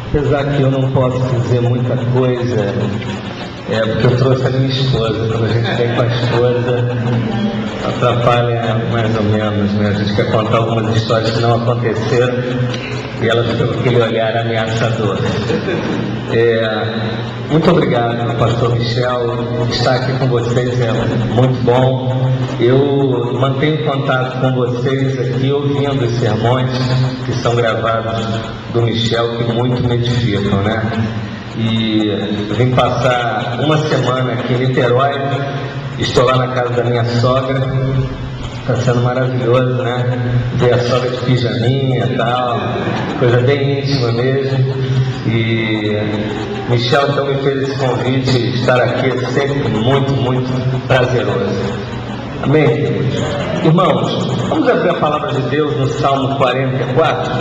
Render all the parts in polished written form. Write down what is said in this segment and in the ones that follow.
Apesar que eu não posso dizer muita coisa, porque eu trouxe a minha esposa. Quando a gente vem com a esposa, atrapalha mais ou menos, né? A gente quer contar algumas histórias que não aconteceram e ela fica com aquele olhar ameaçador. Muito obrigado, pastor Michel. Estar aqui com vocês é muito bom. Eu mantenho contato com vocês aqui, ouvindo os sermões que são gravados do Michel, que muito me edificam, né? E vim passar uma semana aqui em Niterói. Estou lá na casa da minha sogra. Está sendo maravilhoso, né? Ver a sogra de pijaminha e tal, coisa bem íntima mesmo. E Michel então me fez esse convite. Estar aqui é sempre muito, muito prazeroso. Amém? Irmãos, vamos abrir a palavra de Deus no Salmo 44.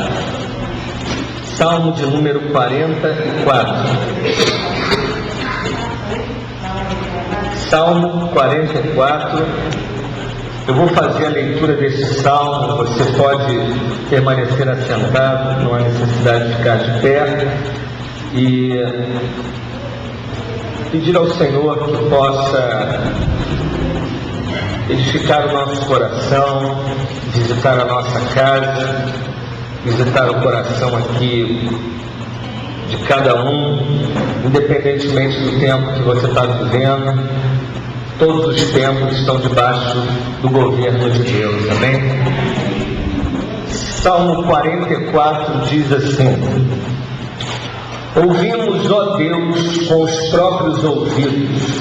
Salmo de número 44. Salmo 44. Eu vou fazer a leitura deste salmo. Você pode permanecer assentado, não há necessidade de ficar de pé. E pedir ao Senhor que possa edificar o nosso coração, visitar a nossa casa, visitar o coração aqui de cada um, independentemente do tempo que você está vivendo. Todos os tempos estão debaixo do governo de Deus, amém? Salmo 44 diz assim: ouvimos, ó Deus, com os próprios ouvidos.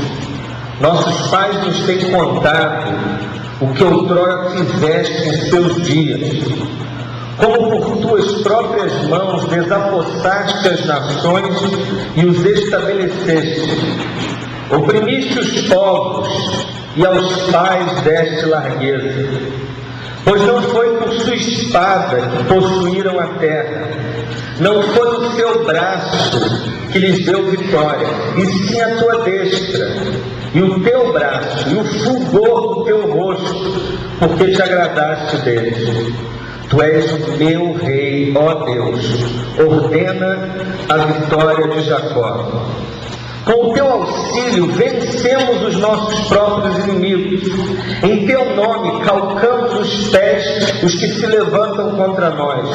Nossos pais nos têm contado o que outrora fizeste em seus dias. Como por tuas próprias mãos desapossaste as nações e os estabeleceste. Oprimiste os povos e aos pais deste largueza. Pois não foi por sua espada que possuíram a terra, não foi o seu braço que lhes deu vitória, e sim a tua destra, e o teu braço, e o fulgor do teu rosto, porque te agradaste deles. Tu és o meu rei, ó Deus, ordena a vitória de Jacó. Com o teu auxílio vencemos os nossos próprios inimigos. Em teu nome calcamos os pés os que se levantam contra nós.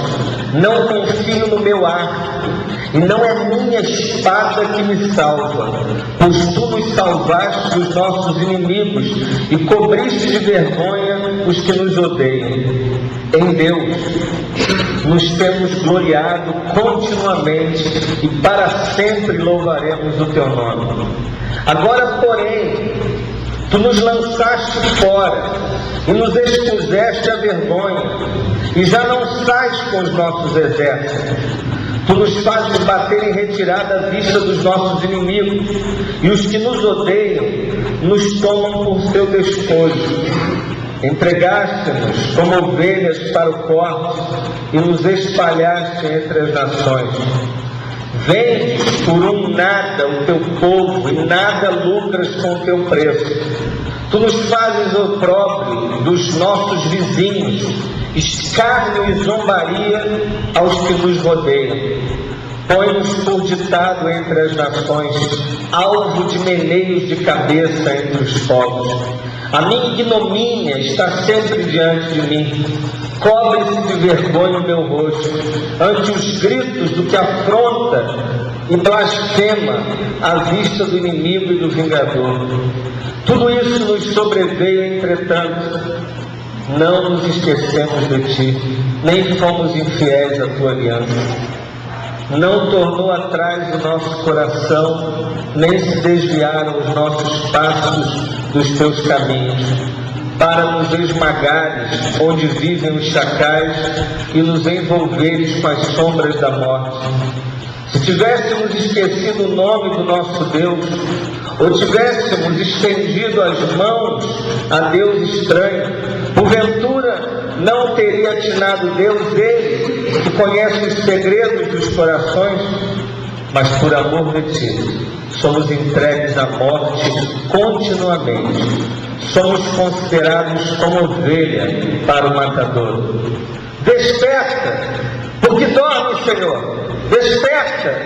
Não confio no meu arco, e não é minha espada que me salva, pois tu nos salvaste dos nossos inimigos e cobriste de vergonha os que nos odeiam. Em Deus nos temos gloriado continuamente e para sempre louvaremos o teu nome. Agora, porém, tu nos lançaste fora e nos expuseste à vergonha, e já não sais com os nossos exércitos. Tu nos fazes bater em retirada à vista dos nossos inimigos, e os que nos odeiam nos tomam por teu despojo. Entregaste-nos como ovelhas para o corte e nos espalhaste entre as nações. Vendes por um nada o teu povo e nada lucras com o teu preço. Tu nos fazes opróbrio dos nossos vizinhos, escárnio e zombaria aos que nos rodeiam. Põe-nos por ditado entre as nações, alvo de meneios de cabeça entre os povos. A minha ignomínia está sempre diante de mim. Cobre-se de vergonha o meu rosto, ante os gritos do que afronta e blasfema à vista do inimigo e do vingador. Tudo isso nos sobreveio, entretanto, não nos esquecemos de ti, nem fomos infiéis à tua aliança. Não tornou atrás o nosso coração, nem se desviaram os nossos passos dos teus caminhos, para nos esmagares onde vivem os chacais e nos envolveres com as sombras da morte. Se tivéssemos esquecido o nome do nosso Deus, ou tivéssemos estendido as mãos a Deus estranho, porventura não teria atinado Deus dele, que conhece os segredos dos corações? Mas por amor de ti, somos entregues à morte continuamente. Somos considerados como ovelha para o matador. Desperta, Senhor, desperta,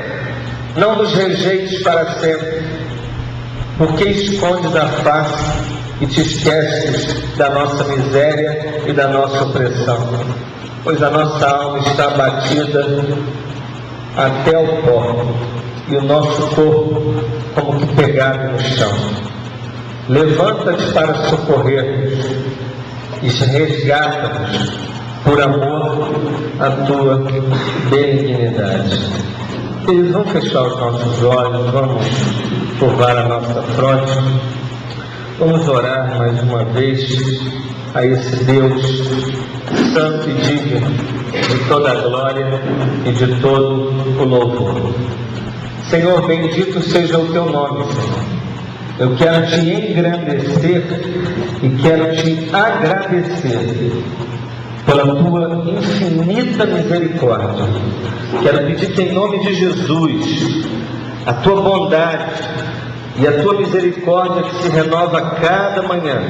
não nos rejeites para sempre, porque escondes a face e te esqueces da nossa miséria e da nossa opressão, pois a nossa alma está abatida até o pó, e o nosso corpo como que pegado no chão. Levanta-te para socorrer-nos e resgata-nos por amor à tua benignidade. Eles vão fechar os nossos olhos, vamos curvar a nossa fronte, vamos orar mais uma vez a esse Deus santo e digno de toda a glória e de todo o louvor. Senhor, bendito seja o teu nome, Senhor. Eu quero te engrandecer e quero te agradecer pela tua infinita misericórdia. Quero pedir-te em nome de Jesus a tua bondade e a tua misericórdia que se renova a cada manhã.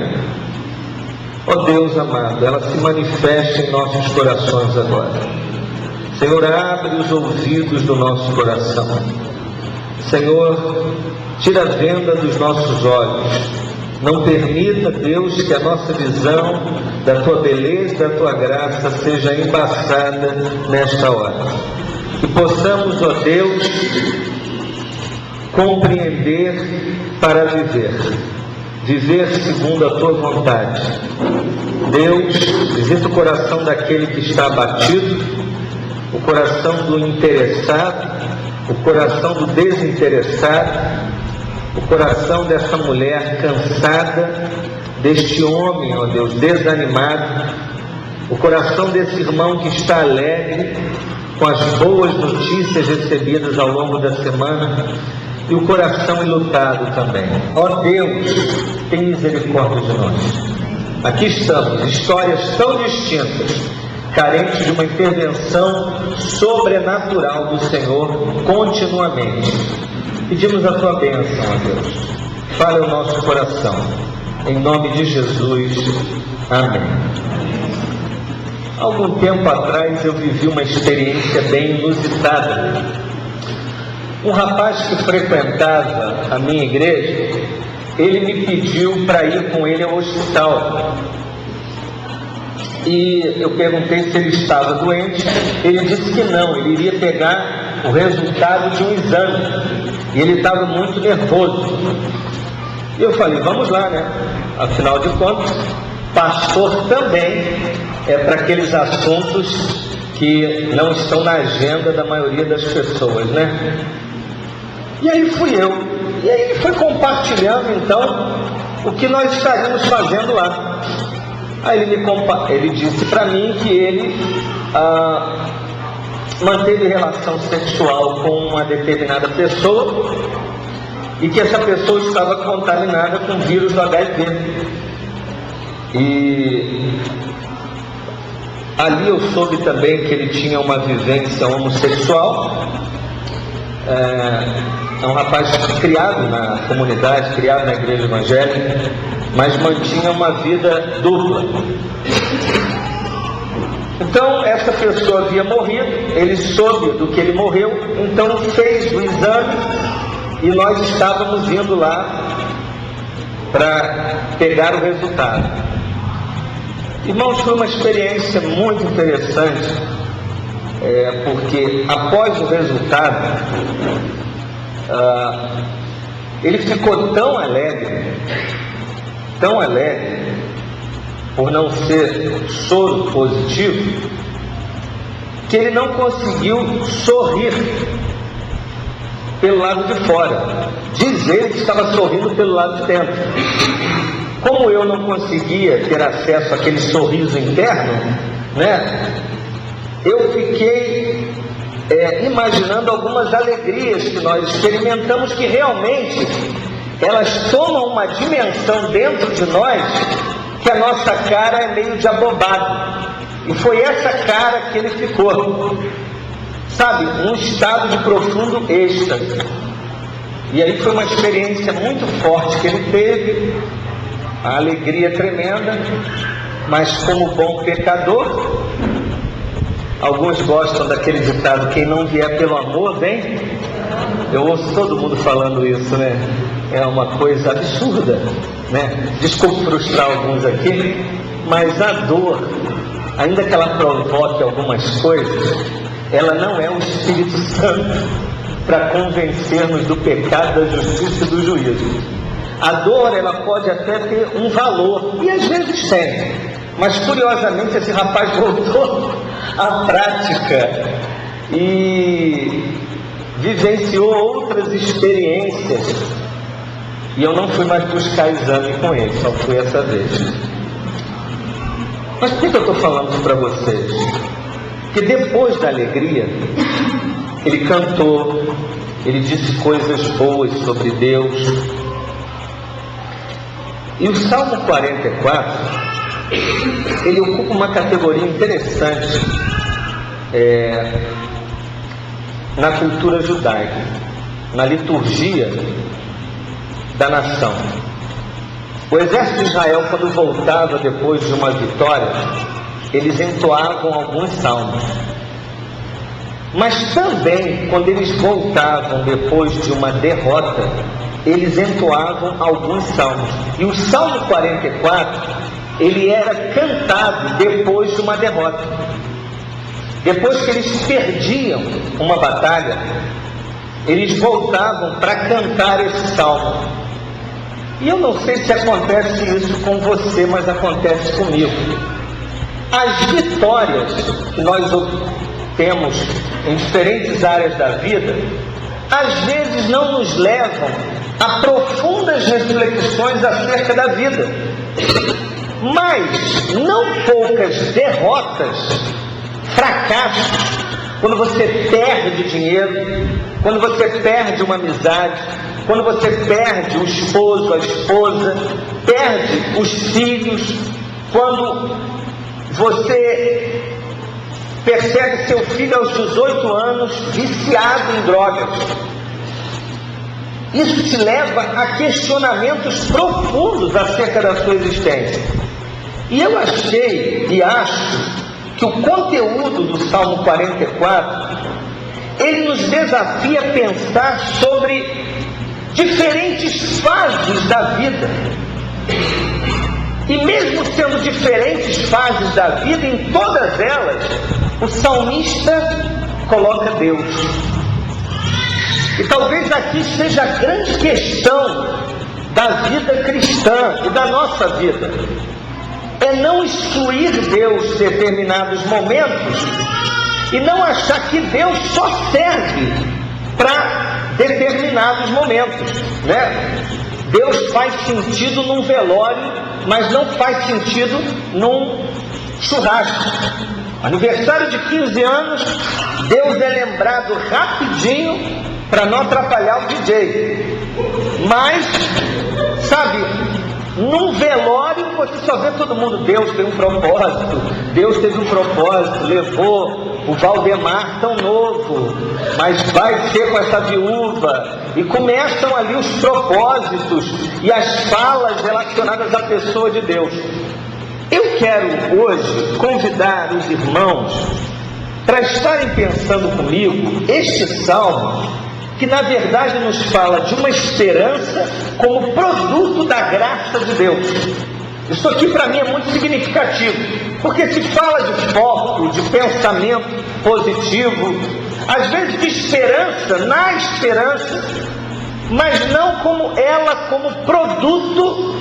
Ó Deus amado, ela se manifesta em nossos corações agora. Senhor, abre os ouvidos do nosso coração. Senhor, tira a venda dos nossos olhos. Não permita, Deus, que a nossa visão da tua beleza e da tua graça seja embaçada nesta hora. Que possamos, ó Deus, compreender para viver. Viver segundo a tua vontade. Deus, visita o coração daquele que está abatido, o coração do interessado, o coração do desinteressado, o coração dessa mulher cansada, deste homem, ó Deus, desanimado, o coração desse irmão que está alegre com as boas notícias recebidas ao longo da semana, e o coração enlutado também. Ó Deus, tem misericórdia de nós. Aqui estamos, histórias tão distintas, carentes de uma intervenção sobrenatural do Senhor continuamente. Pedimos a tua bênção, ó Deus. Fale o nosso coração. Em nome de Jesus. Amém. Algum tempo atrás eu vivi uma experiência bem inusitada. Um rapaz que frequentava a minha igreja, ele me pediu para ir com ele ao hospital. E eu perguntei se ele estava doente. Ele disse que não, ele iria pegar o resultado de um exame. E ele estava muito nervoso. E eu falei, vamos lá, né? Afinal de contas, pastor também é para aqueles assuntos que não estão na agenda da maioria das pessoas, né? E aí fui eu. E aí ele foi compartilhando, então, o que nós estaríamos fazendo lá. Aí ele disse para mim que ele manteve relação sexual com uma determinada pessoa e que essa pessoa estava contaminada com o vírus do HIV. E ali eu soube também que ele tinha uma vivência homossexual. É um rapaz criado na comunidade, criado na igreja evangélica, mas mantinha uma vida dupla. Então, essa pessoa havia morrido, ele soube do que ele morreu, então fez o exame e nós estávamos indo lá para pegar o resultado. Irmãos, foi uma experiência muito interessante, porque após o resultado, ele ficou tão alegre, por não ser soro positivo, que ele não conseguiu sorrir pelo lado de fora. Diz ele que estava sorrindo pelo lado de dentro. Como eu não conseguia ter acesso àquele sorriso interno, né? Eu fiquei imaginando algumas alegrias que nós experimentamos, que realmente elas tomam uma dimensão dentro de nós que a nossa cara é meio de abobado. E foi essa cara que ele ficou, sabe, um estado de profundo êxtase. E aí foi uma experiência muito forte que ele teve, a alegria tremenda, mas como bom pecador, Alguns gostam daquele ditado: quem não vier pelo amor, vem. Eu ouço todo mundo falando isso, né? É uma coisa absurda, né? Desculpe frustrar alguns aqui, mas a dor, ainda que ela provoque algumas coisas, ela não é o Espírito Santo para convencer-nos do pecado, da justiça e do juízo. A dor, ela pode até ter um valor, e às vezes tem, mas curiosamente esse rapaz voltou à prática e vivenciou outras experiências, e eu não fui mais buscar exame com ele, só fui essa vez. Mas por que eu estou falando isso para vocês? Porque depois da alegria, ele cantou, ele disse coisas boas sobre Deus. E o Salmo 44, ele ocupa uma categoria interessante na cultura judaica, na liturgia da nação. O exército de Israel, quando voltava depois de uma vitória, eles entoavam alguns salmos. Mas também, quando eles voltavam depois de uma derrota, eles entoavam alguns salmos. E o Salmo 44, ele era cantado depois de uma derrota. Depois que eles perdiam uma batalha, eles voltavam para cantar esse salmo. E eu não sei se acontece isso com você, mas acontece comigo. As vitórias que nós temos em diferentes áreas da vida, às vezes não nos levam a profundas reflexões acerca da vida. Mas não poucas derrotas, fracassos, quando você perde dinheiro, quando você perde uma amizade, quando você perde o esposo, a esposa, perde os filhos, quando você percebe seu filho aos 18 anos viciado em drogas. Isso te leva a questionamentos profundos acerca da sua existência. E eu achei e acho que o conteúdo do Salmo 44, ele nos desafia a pensar sobre diferentes fases da vida. E mesmo sendo diferentes fases da vida, em todas elas, o salmista coloca Deus. E talvez aqui seja a grande questão da vida cristã e da nossa vida. É não excluir Deus em determinados momentos e não achar que Deus só serve para determinados momentos, né? Deus faz sentido num velório, mas não faz sentido num churrasco. Aniversário de 15 anos, Deus é lembrado rapidinho para não atrapalhar o DJ. Mas, sabe, num velório você só vê todo mundo. Deus tem um propósito, Deus teve um propósito, levou o Valdemar tão novo, mas vai ser com essa viúva. E começam ali os propósitos e as falas relacionadas à pessoa de Deus. Eu quero hoje convidar os irmãos para estarem pensando comigo este salmo, que na verdade nos fala de uma esperança como produto da graça de Deus. Isso aqui para mim é muito significativo, porque se fala de foco, de pensamento positivo, às vezes de esperança, na esperança, mas não como ela como produto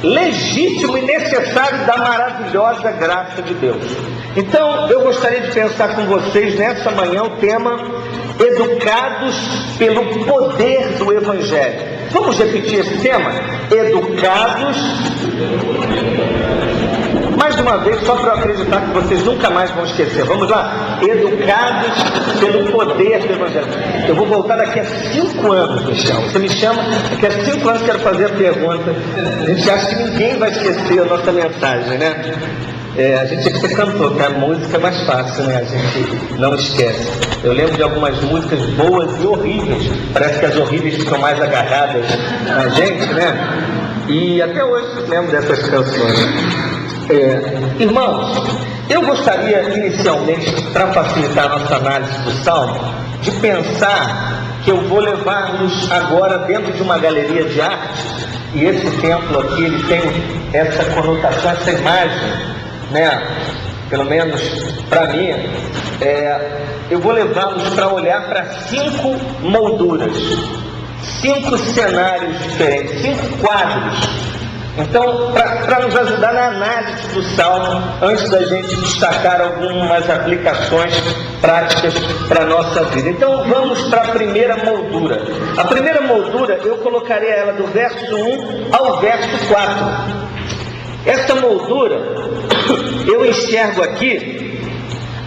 legítimo e necessário da maravilhosa graça de Deus. Então eu gostaria de pensar com vocês nessa manhã o tema educados pelo poder do Evangelho. Vamos repetir esse tema? Educados. Mais uma vez, só para eu acreditar que vocês nunca mais vão esquecer. Vamos lá? Educados pelo poder do Evangelho. Eu vou voltar daqui a 5 anos, Michel. Você me chama, daqui a 5 anos quero fazer a pergunta. A gente acha que ninguém vai esquecer a nossa mensagem, né? A gente tinha que ser cantor, porque a música é mais fácil, né? A gente não esquece. Eu lembro de algumas músicas boas e horríveis. Parece que as horríveis ficam mais agarradas na gente, né? E até hoje lembro dessas canções. Irmãos, Eu gostaria, inicialmente, para facilitar a nossa análise do Salmo, de pensar que eu vou levar-nos agora dentro de uma galeria de arte, e esse templo aqui, ele tem essa conotação, essa imagem, né? Pelo menos para mim, eu vou levá-los para olhar para 5 molduras, 5 cenários diferentes, 5 quadros. Então, para nos ajudar na análise do Salmo, antes da gente destacar algumas aplicações práticas para a nossa vida. Então, vamos para a primeira moldura. A primeira moldura, eu colocarei ela do verso 1 ao verso 4. Essa moldura, eu enxergo aqui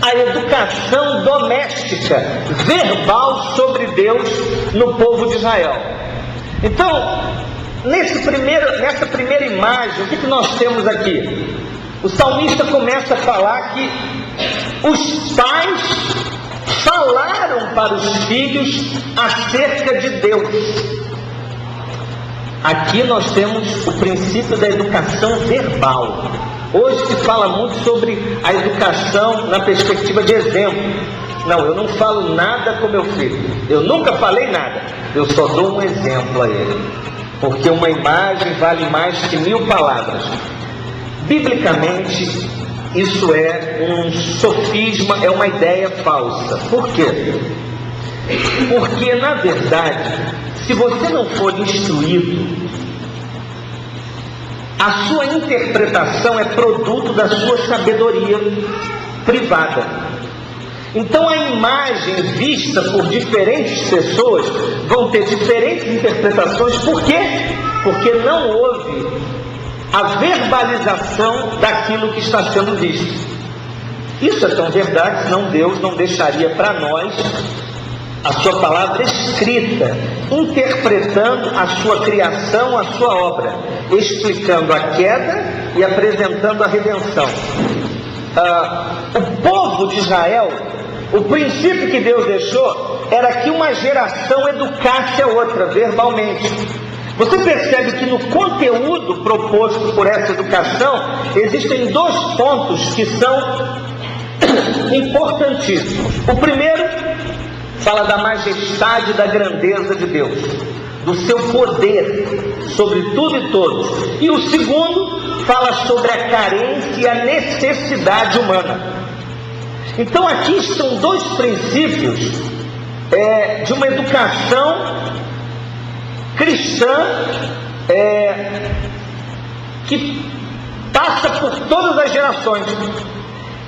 a educação doméstica, verbal sobre Deus no povo de Israel. Então, nessa primeira imagem, o que nós temos aqui? O salmista começa a falar que os pais falaram para os filhos acerca de Deus. Aqui nós temos o princípio da educação verbal. Hoje se fala muito sobre a educação na perspectiva de exemplo. Não, eu não falo nada com meu filho. Eu nunca falei nada. Eu só dou um exemplo a ele. Porque uma imagem vale mais que 1000 palavras. Biblicamente, isso é um sofisma, é uma ideia falsa. Por quê? Porque, na verdade, se você não for instruído, a sua interpretação é produto da sua sabedoria privada. Então a imagem vista por diferentes pessoas vão ter diferentes interpretações. Por quê? Porque não houve a verbalização daquilo que está sendo visto. Isso é tão verdade, senão Deus não deixaria para nós a sua palavra escrita, interpretando a sua criação, a sua obra, explicando a queda e apresentando a redenção. O povo de Israel, o princípio que Deus deixou era que uma geração educasse a outra verbalmente. Você percebe que no conteúdo proposto por essa educação existem 2 pontos que são importantíssimos. O primeiro fala da majestade e da grandeza de Deus, do seu poder sobre tudo e todos. E o segundo fala sobre a carência e a necessidade humana. Então aqui estão 2 princípios de uma educação cristã que passa por todas as gerações.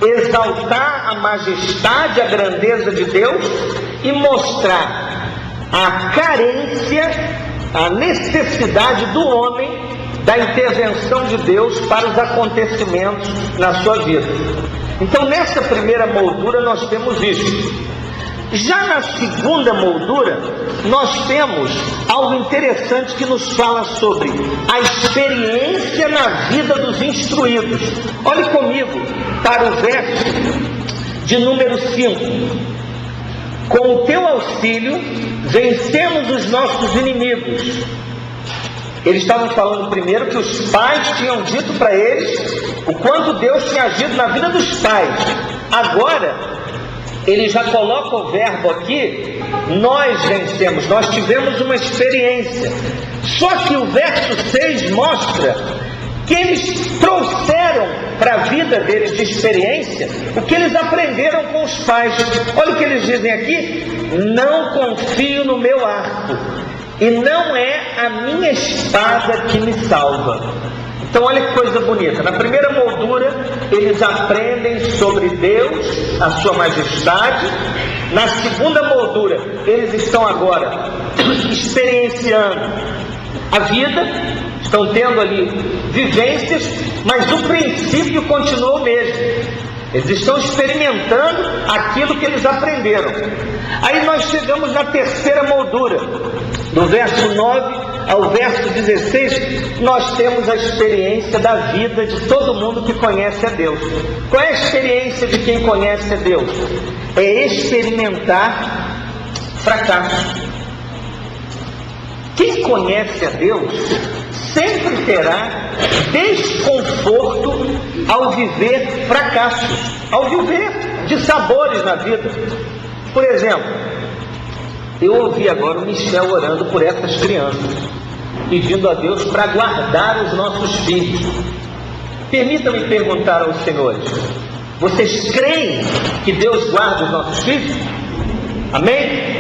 Exaltar a majestade, a grandeza de Deus e mostrar a carência, a necessidade do homem da intervenção de Deus para os acontecimentos na sua vida. Então nessa primeira moldura nós temos isso. Já na segunda moldura nós temos algo interessante que nos fala sobre a experiência na vida dos instruídos. Olhe comigo para o verso de número 5. Com o teu auxílio vencemos os nossos inimigos. Eles estavam falando primeiro que os pais tinham dito para eles o quanto Deus tinha agido na vida dos pais. Agora ele já coloca o verbo aqui, nós vencemos, nós tivemos uma experiência. Só que o verso 6 mostra que eles trouxeram para a vida deles de experiência o que eles aprenderam com os pais. Olha o que eles dizem aqui: não confio no meu arco, e não é a minha espada que me salva. Então olha que coisa bonita. Na primeira moldura eles aprendem sobre Deus, a sua majestade. Na segunda moldura eles estão agora experienciando a vida, estão tendo ali vivências, mas o princípio continua o mesmo. Eles estão experimentando aquilo que eles aprenderam. Aí nós chegamos na terceira moldura, do verso 9 ao verso 16, nós temos a experiência da vida de todo mundo que conhece a Deus. Qual é a experiência de quem conhece a Deus? É experimentar fracasso. Quem conhece a Deus sempre terá desconforto ao viver fracassos, ao viver dissabores na vida. Por exemplo, eu ouvi agora o Michel orando por essas crianças, pedindo a Deus para guardar os nossos filhos. Permita-me perguntar aos senhores: vocês creem que Deus guarda os nossos filhos? Amém?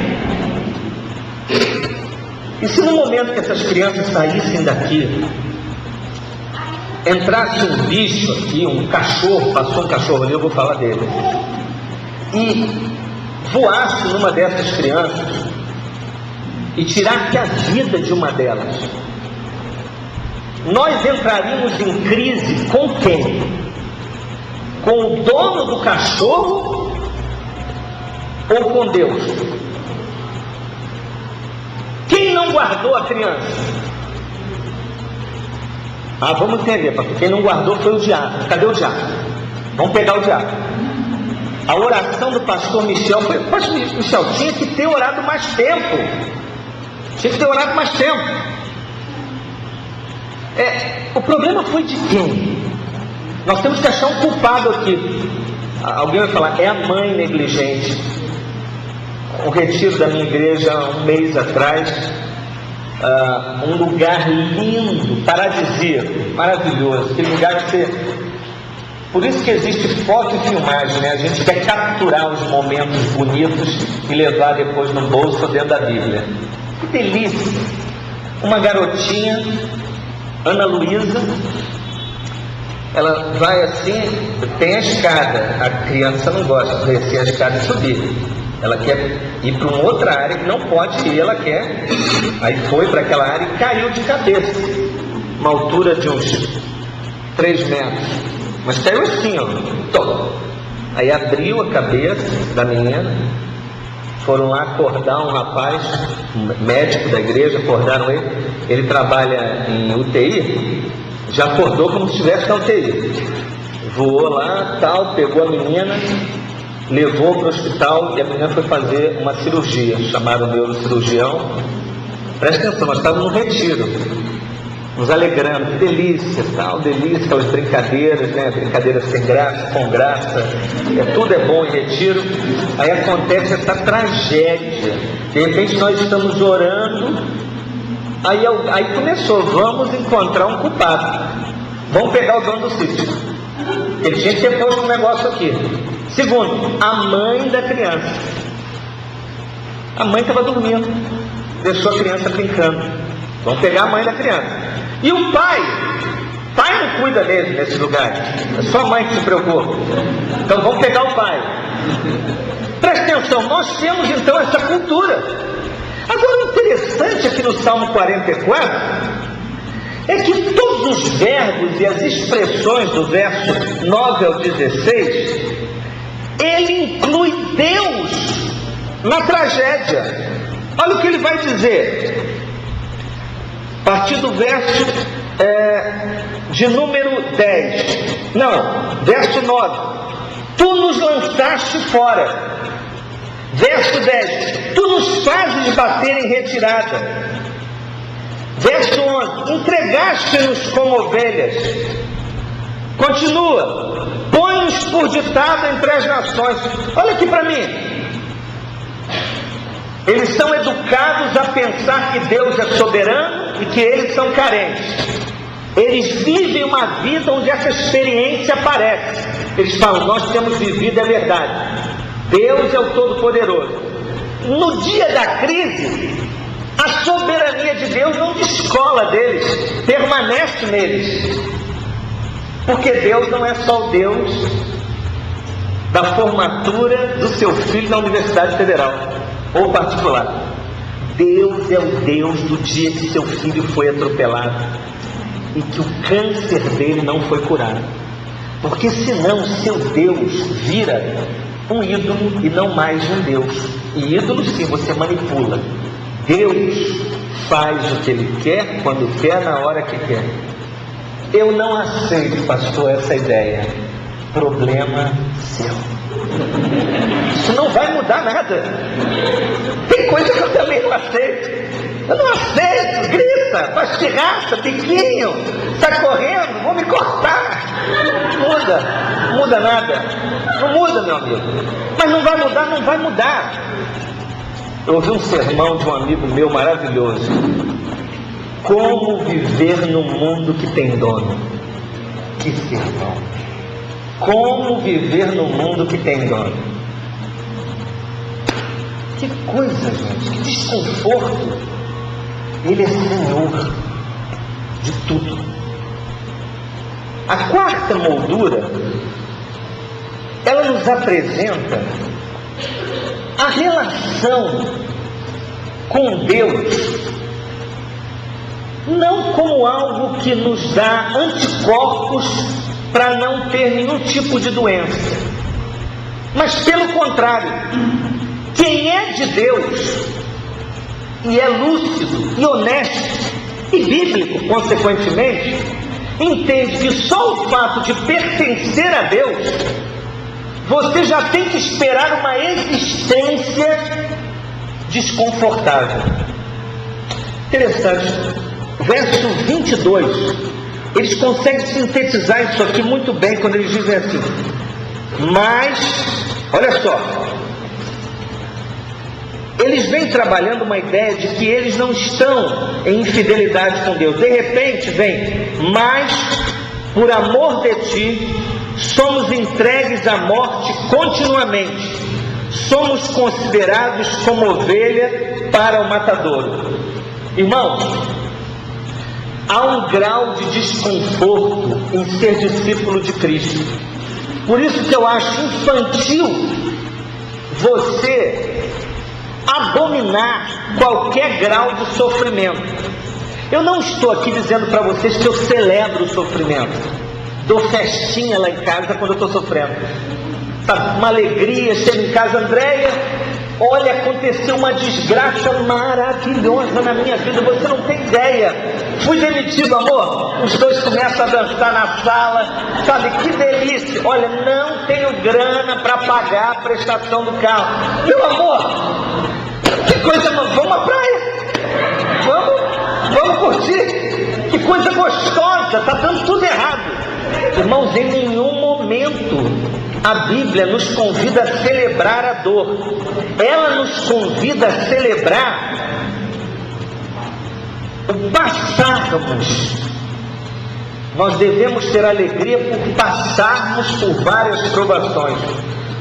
E se no momento que essas crianças saíssem daqui, entrasse um bicho aqui, um cachorro, passou um cachorro ali, eu vou falar dele, e voasse numa dessas crianças e tirasse a vida de uma delas, nós entraríamos em crise com quem? Com o dono do cachorro ou com Deus? Quem não guardou a criança? Vamos entender, pastor. Quem não guardou foi o diabo. Cadê o diabo? Vamos pegar o diabo. A oração do pastor Michel foi: pastor Michel, tinha que ter orado mais tempo. Tinha que ter orado mais tempo. O problema foi de quem? Nós temos que achar um culpado aqui. Alguém vai falar: é a mãe negligente. Um retiro da minha igreja, um mês atrás, um lugar lindo, paradisíaco, maravilhoso. Aquele lugar que você... Por isso que existe foto e filmagem, né? A gente quer capturar os momentos bonitos e levar depois no bolso ou dentro da Bíblia. Que delícia! Uma garotinha, Ana Luísa, ela vai assim, tem a escada, a criança não gosta de descer a escada e subir, ela quer ir para uma outra área que não pode ir, ela quer, aí foi para aquela área e caiu de cabeça, uma altura de uns 3 metros, mas caiu assim, ó, tom. Aí abriu a cabeça da menina, foram lá acordar um rapaz, um médico da igreja, acordaram ele trabalha em UTI, já acordou como se estivesse na UTI, voou lá, tal, pegou a menina, levou para o hospital e a menina foi fazer uma cirurgia, chamaram o neurocirurgião. Presta atenção, nós estávamos no retiro, nos alegrando, que delícia, tal, delícia, aquelas brincadeiras, né, brincadeiras sem graça, com graça, tudo é bom em retiro. Aí acontece essa tragédia, de repente nós estamos orando, aí começou: vamos encontrar um culpado, vamos pegar o dono do sítio, ele tinha que ter posto um negócio aqui. Segundo, a mãe da criança, a mãe estava dormindo, deixou a criança brincando, vamos pegar a mãe da criança. E o pai não cuida dele nesse lugar, é só a mãe que se preocupa, então vamos pegar o pai. Presta atenção, nós temos então essa cultura. Agora, o interessante aqui no Salmo 44 é que todos os verbos e as expressões do verso 9 ao 16, ele inclui Deus na tragédia. Olha o que ele vai dizer a partir do verso de número 10, não, verso 9: tu nos lançaste fora. Verso 10: tu nos fazes bater em retirada. Verso 11: entregaste-nos como ovelhas. Continua: põe-nos por ditado entre as nações. Olha aqui para mim. Eles são educados a pensar que Deus é soberano e que eles são carentes. Eles vivem uma vida onde essa experiência aparece. Eles falam: nós temos vivido, é verdade, Deus é o Todo-Poderoso. No dia da crise, a soberania de Deus não descola deles, permanece neles. Porque Deus não é só o Deus da formatura do seu filho na Universidade Federal ou particular. Deus é o Deus do dia que seu filho foi atropelado e que o câncer dele não foi curado. Porque senão seu Deus vira um ídolo e não mais um Deus. E ídolo sim, você manipula. Deus faz o que Ele quer, quando quer, na hora que quer. Eu não aceito, pastor, essa ideia. Problema seu. Isso não vai mudar nada. Tem coisa que eu também não aceito. Eu não aceito, grita. cabeça, faz pirraça, biquinho, está correndo, vou me cortar. Não muda nada. Não muda, meu amigo. Mas não vai mudar, não vai mudar. Eu ouvi um sermão de um amigo meu maravilhoso. Como viver num mundo que tem dono? Que sermão! Como viver num mundo que tem dono? Que coisa, gente, que desconforto. Ele é Senhor de tudo. A quarta moldura, ela nos apresenta a relação com Deus, não como algo que nos dá anticorpos para não ter nenhum tipo de doença, mas pelo contrário, quem é de Deus e é lúcido e honesto e bíblico, consequentemente, entende que só o fato de pertencer a Deus, você já tem que esperar uma existência desconfortável. Interessante, verso 22, eles conseguem sintetizar isso aqui muito bem quando eles dizem assim: mas, olha só, eles vêm trabalhando uma ideia de que eles não estão em infidelidade com Deus. De repente vem: mas por amor de ti somos entregues à morte continuamente, somos considerados como ovelha para o matadouro. Irmãos, há um grau de desconforto em ser discípulo de Cristo. Por isso que eu acho infantil você abominar qualquer grau de sofrimento. Eu não estou aqui dizendo para vocês que eu celebro o sofrimento. Dou festinha lá em casa quando eu estou sofrendo. Tá uma alegria, chego em casa, Andréia, olha, aconteceu uma desgraça maravilhosa na minha vida, você não tem ideia. Fui demitido, amor. Os dois começam a dançar na sala, sabe, que delícia. Olha, não tenho grana para pagar a prestação do carro. Meu amor, que coisa, vamos à praia. Vamos curtir. Que coisa gostosa, tá dando tudo errado. Irmãos, em nenhum momento a Bíblia nos convida a celebrar a dor. Ela nos convida a celebrar o passarmos. Nós devemos ter alegria por passarmos por várias provações,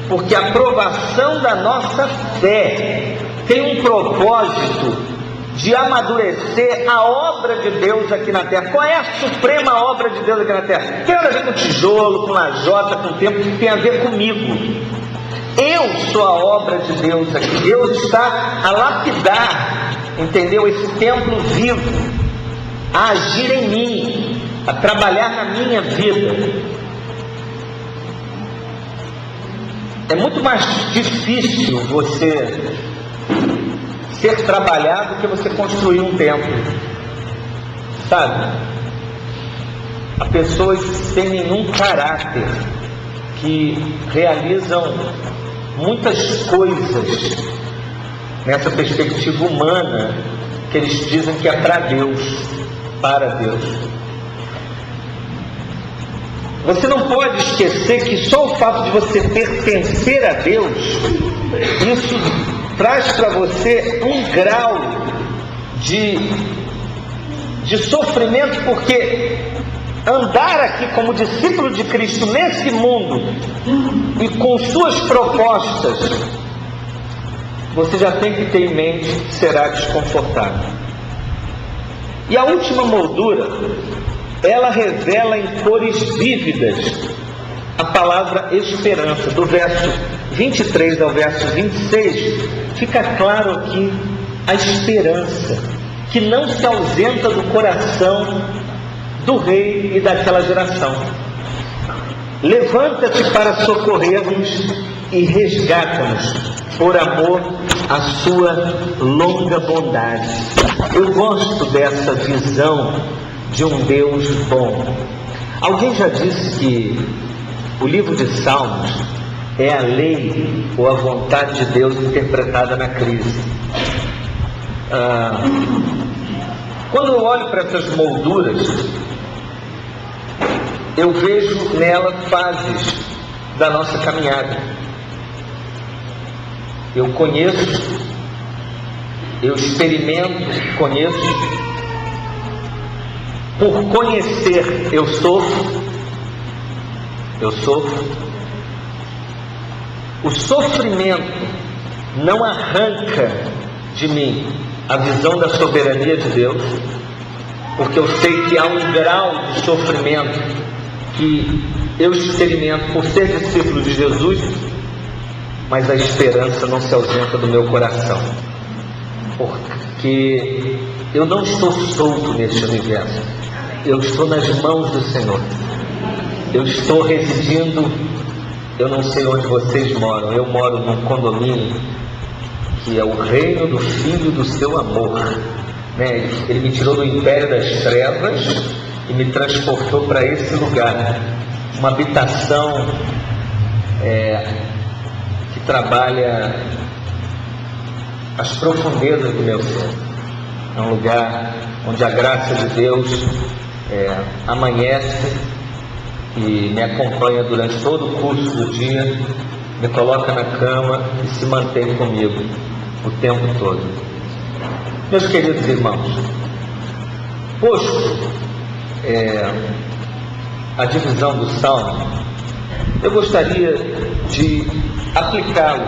porque a provação da nossa fé tem um propósito de amadurecer a obra de Deus aqui na terra. Qual é a suprema obra de Deus aqui na terra? Tem nada a ver com tijolo, com lajota, com tempo, tem a ver comigo. Eu sou a obra de Deus aqui. Deus está a lapidar, entendeu? Esse templo vivo, a agir em mim, a trabalhar na minha vida. É muito mais difícil você ser trabalhado do que você construir um templo, sabe? Há pessoas sem nenhum caráter que realizam muitas coisas nessa perspectiva humana que eles dizem que é para Deus, para Deus. Você não pode esquecer que só o fato de você pertencer a Deus, isso traz para você um grau de sofrimento, porque andar aqui como discípulo de Cristo nesse mundo e com suas propostas, você já tem que ter em mente que será desconfortável. E a última moldura, ela revela em cores vívidas a palavra esperança. Do verso 23 ao verso 26, fica claro aqui a esperança que não se ausenta do coração do rei e daquela geração. Levanta-te para socorrer-nos e resgata-nos, por amor à sua longa bondade. Eu gosto dessa visão de um Deus bom. Alguém já disse que o livro de Salmos é a lei ou a vontade de Deus interpretada na crise. Quando eu olho para essas molduras, eu vejo nela fases da nossa caminhada. Eu conheço, eu experimento, conheço. Por conhecer, eu sofro. O sofrimento não arranca de mim a visão da soberania de Deus, porque eu sei que há um grau de sofrimento que eu experimento por ser discípulo de Jesus, mas a esperança não se ausenta do meu coração, porque eu não estou solto neste universo, eu estou nas mãos do Senhor. Eu estou residindo, eu não sei onde vocês moram, eu moro num condomínio que é o reino do Filho do seu amor, né? Ele me tirou do império das trevas e me transportou para esse lugar, uma habitação que trabalha as profundezas do meu ser. É um lugar onde a graça de Deus amanhece e me acompanha durante todo o curso do dia, me coloca na cama e se mantém comigo o tempo todo. Meus queridos irmãos, posto a divisão do Salmo, eu gostaria de aplicá-lo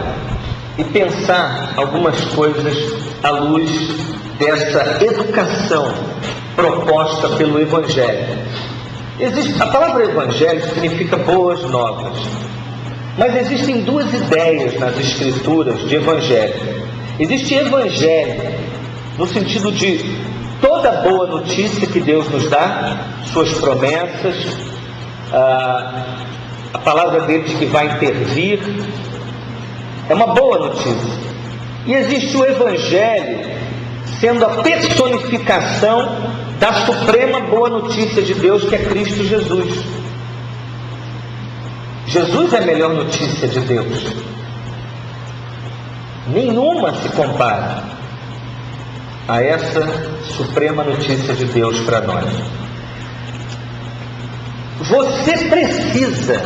e pensar algumas coisas à luz dessa educação proposta pelo Evangelho. A palavra Evangelho significa boas novas, mas existem duas ideias nas Escrituras de Evangelho. Existe Evangelho no sentido de toda boa notícia que Deus nos dá, suas promessas, a palavra dele de que vai intervir, é uma boa notícia. E existe o Evangelho sendo a personificação da suprema boa notícia de Deus, que é Cristo Jesus. Jesus é a melhor notícia de Deus. Nenhuma se compara a essa suprema notícia de Deus para nós. Você precisa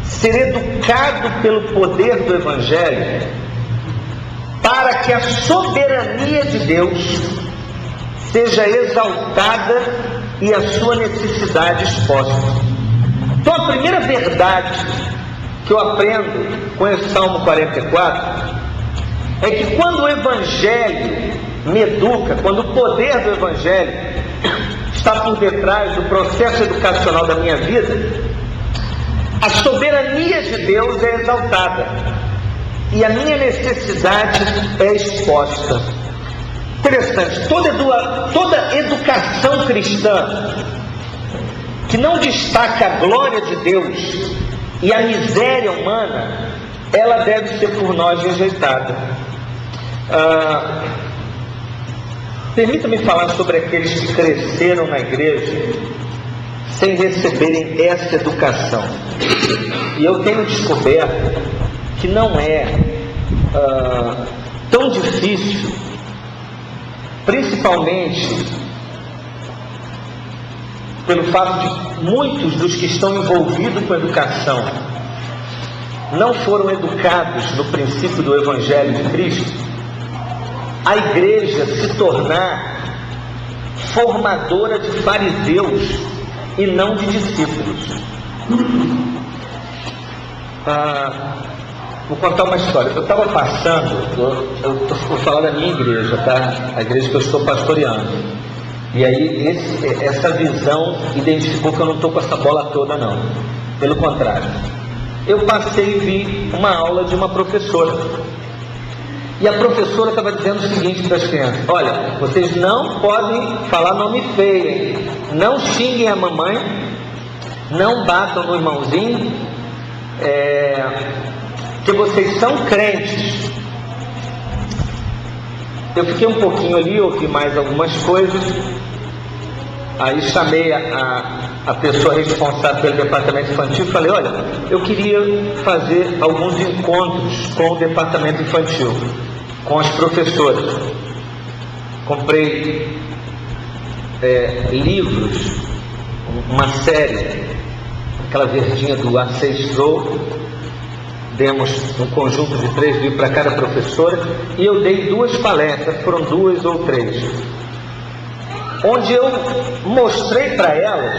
ser educado pelo poder do Evangelho para que a soberania de Deus seja exaltada e a sua necessidade exposta. Então a primeira verdade que eu aprendo com esse Salmo 44 é que quando o Evangelho me educa, quando o poder do Evangelho está por detrás do processo educacional da minha vida, a soberania de Deus é exaltada e a minha necessidade é exposta. Interessante, toda educação cristã que não destaca a glória de Deus e a miséria humana, ela deve ser por nós rejeitada. Permita-me falar sobre aqueles que cresceram na igreja sem receberem essa educação. E eu tenho descoberto que não é tão difícil, principalmente pelo fato de muitos dos que estão envolvidos com a educação não foram educados no princípio do Evangelho de Cristo, a igreja se tornar formadora de fariseus e não de discípulos. Vou contar uma história. Eu estava passando, eu vou falar da minha igreja, tá? A igreja que eu estou pastoreando. E aí essa visão identificou que eu não estou com essa bola toda, não. Pelo contrário. Eu passei e vi uma aula de uma professora. E a professora estava dizendo o seguinte para as crianças: olha, vocês não podem falar nome feio, hein? Não xinguem a mamãe, não batam no irmãozinho, que vocês são crentes. Eu fiquei um pouquinho ali, ouvi mais algumas coisas, aí chamei a pessoa responsável pelo departamento infantil e falei: olha, eu queria fazer alguns encontros com o departamento infantil, com as professoras. Comprei livros, uma série, aquela verdinha do A6 Stroll. Demos um conjunto de 3 livros para cada professora, e eu dei 2 palestras, foram 2 ou 3, onde eu mostrei para elas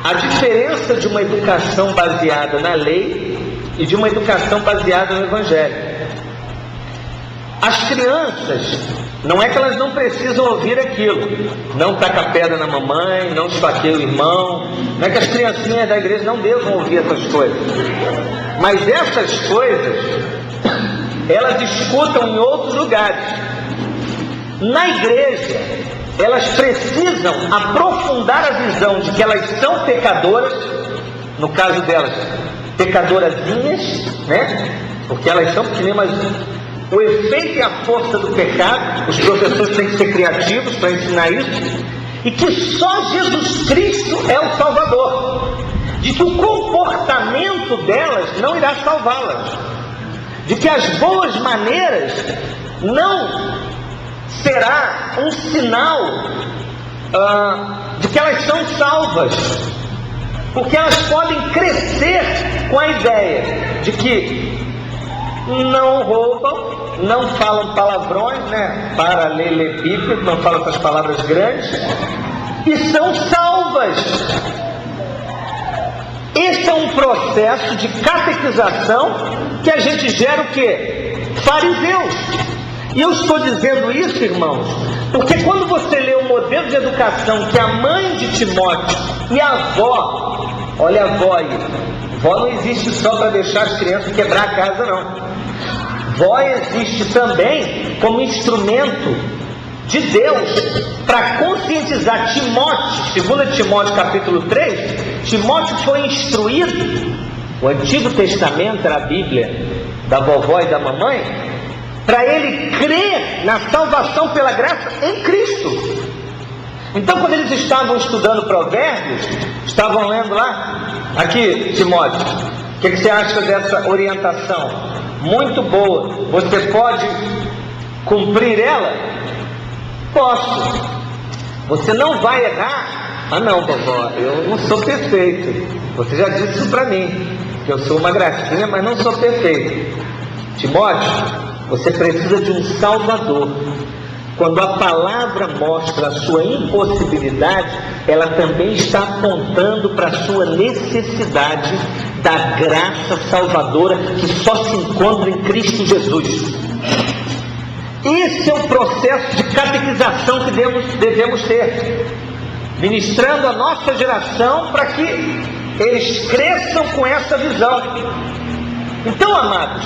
a diferença de uma educação baseada na lei e de uma educação baseada no Evangelho. As crianças, não é que elas não precisam ouvir aquilo, não taca pedra na mamãe, não esfaqueia o irmão, não é que as criancinhas da igreja não devam ouvir essas coisas, mas essas coisas elas escutam em outros lugares. Na igreja elas precisam aprofundar a visão de que elas são pecadoras, no caso delas, pecadorazinhas, né? Porque elas são pequenas, mas o efeito e a força do pecado, os professores têm que ser criativos para ensinar isso, e que só Jesus Cristo é o Salvador, de que o comportamento delas não irá salvá-las, de que as boas maneiras não será um sinal de que elas são salvas, porque elas podem crescer com a ideia de que não roubam, não falam palavrões, né? Paralelepípedo, não falam essas palavras grandes, e são salvas. Esse é um processo de catequização que a gente gera o quê? Fariseus. E eu estou dizendo isso, irmãos, porque quando você lê o modelo de educação que a mãe de Timóteo e a avó, olha a avó aí, vó não existe só para deixar as crianças quebrar a casa, não. Vó existe também como instrumento de Deus para conscientizar Timóteo. 2 Timóteo capítulo 3, Timóteo foi instruído, o Antigo Testamento era a Bíblia da vovó e da mamãe, para ele crer na salvação pela graça em Cristo. Então, quando eles estavam estudando Provérbios, estavam lendo lá, aqui, Timóteo, o que você acha dessa orientação? Muito boa. Você pode cumprir ela? Posso. Você não vai errar? Ah não, vovó, eu não sou perfeito. Você já disse isso para mim, que eu sou uma gracinha, mas não sou perfeito. Timóteo, você precisa de um Salvador. Quando a palavra mostra a sua impossibilidade, ela também está apontando para a sua necessidade da graça salvadora que só se encontra em Cristo Jesus. Esse é o processo de catequização que devemos ter, ministrando a nossa geração para que eles cresçam com essa visão. Então, amados,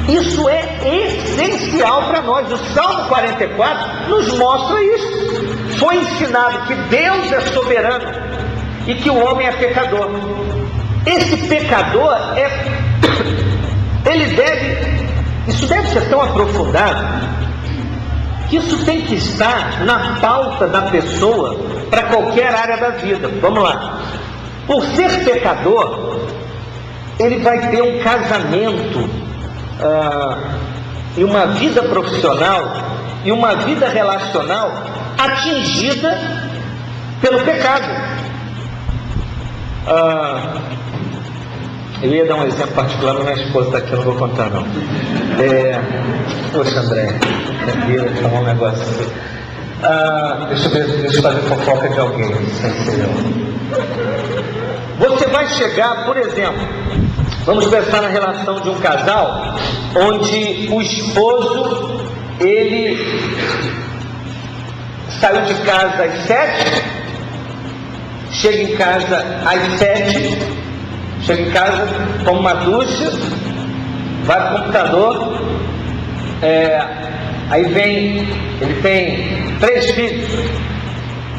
isso é essencial para nós. O Salmo 44 nos mostra isso. Foi ensinado que Deus é soberano e que o homem é pecador. Esse pecador isso deve ser tão aprofundado que isso tem que estar na pauta da pessoa para qualquer área da vida. Vamos lá. Por ser pecador, ele vai ter um casamento e uma vida profissional e uma vida relacional atingida pelo pecado. Eu ia dar um exemplo particular, mas minha esposa está aqui, eu não vou contar não. Poxa, André, brincadeira, falar um negócio assim. Deixa eu fazer fofoca de alguém, sem ser eu. Você vai chegar, por exemplo, vamos pensar na relação de um casal onde o esposo, ele saiu de casa às 7, chega em casa às 7, chega em casa, toma uma ducha, vai para o computador, aí ele tem 3 filhos,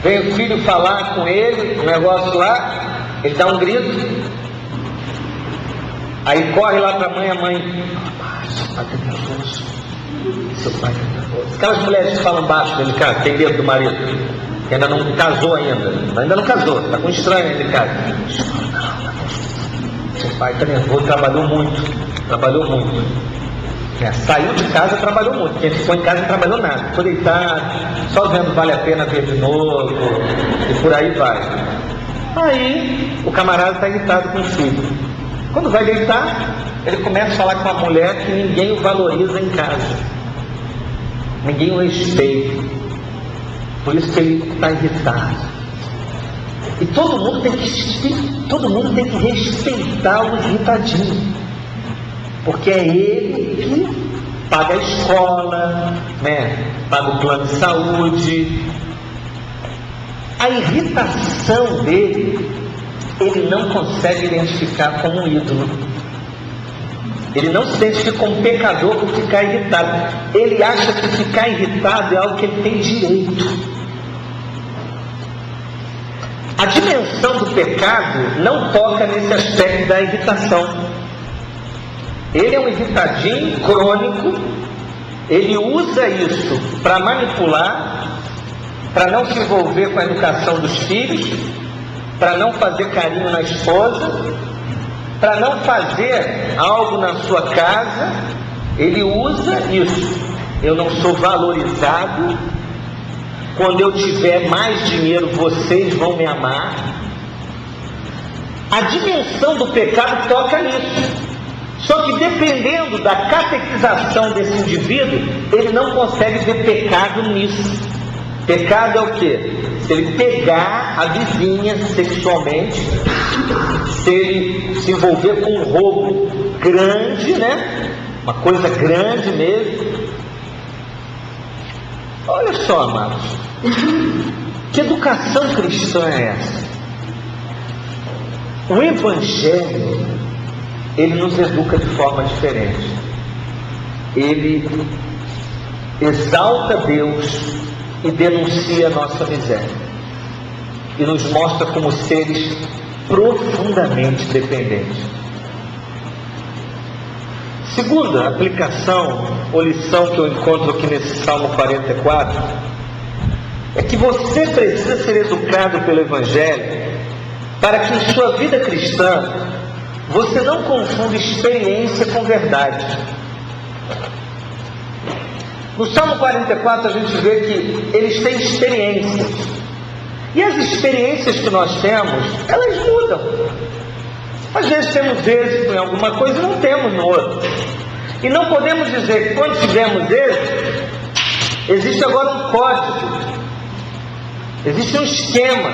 vem o filho falar com ele, um negócio lá, ele dá um grito, aí corre lá para a mãe, seu pai está nervoso, seu pai está nervoso. Aquelas mulheres que falam baixo, delicado, tem medo do marido, que ainda não casou ainda não casou, está com estranho ainda em casa. Seu pai está nervoso, trabalhou muito. Saiu de casa, trabalhou muito. Quem ficou em casa não trabalhou nada. Ficou deitado, só vendo Vale a Pena Ver de novo, e por aí vai. Aí, o camarada está irritado com o filho. Quando vai deitar, ele começa a falar com a mulher que ninguém o valoriza em casa. Ninguém o respeita. Por isso que ele está irritado. E todo mundo tem que respeitar o irritadinho. Porque é ele que paga a escola, paga o plano de saúde. A irritação dele, ele não consegue identificar como um ídolo. Ele não se identifica como pecador por ficar irritado. Ele acha que ficar irritado é algo que ele tem direito. A dimensão do pecado não toca nesse aspecto da irritação. Ele é um irritadinho crônico, ele usa isso para manipular, para não se envolver com a educação dos filhos, para não fazer carinho na esposa, para não fazer algo na sua casa. Ele usa isso. Eu não sou valorizado. Quando eu tiver mais dinheiro, vocês vão me amar. A dimensão do pecado toca nisso. Só que dependendo da catequização desse indivíduo, ele não consegue ver pecado nisso. Pecado é o quê? Se ele pegar a vizinha sexualmente, se ele se envolver com um roubo grande, uma coisa grande mesmo. Olha só, amados, que educação cristã é essa? O Evangelho, ele nos educa de forma diferente. Ele exalta Deus e denuncia a nossa miséria. E nos mostra como seres profundamente dependentes. Segunda aplicação ou lição que eu encontro aqui nesse Salmo 44 é que você precisa ser educado pelo Evangelho para que em sua vida cristã você não confunda experiência com verdade. No Salmo 44 a gente vê que eles têm experiências. E as experiências que nós temos, elas mudam. Às vezes temos êxito em alguma coisa e não temos no outro. E não podemos dizer que quando tivemos êxito, existe agora um código, existe um esquema.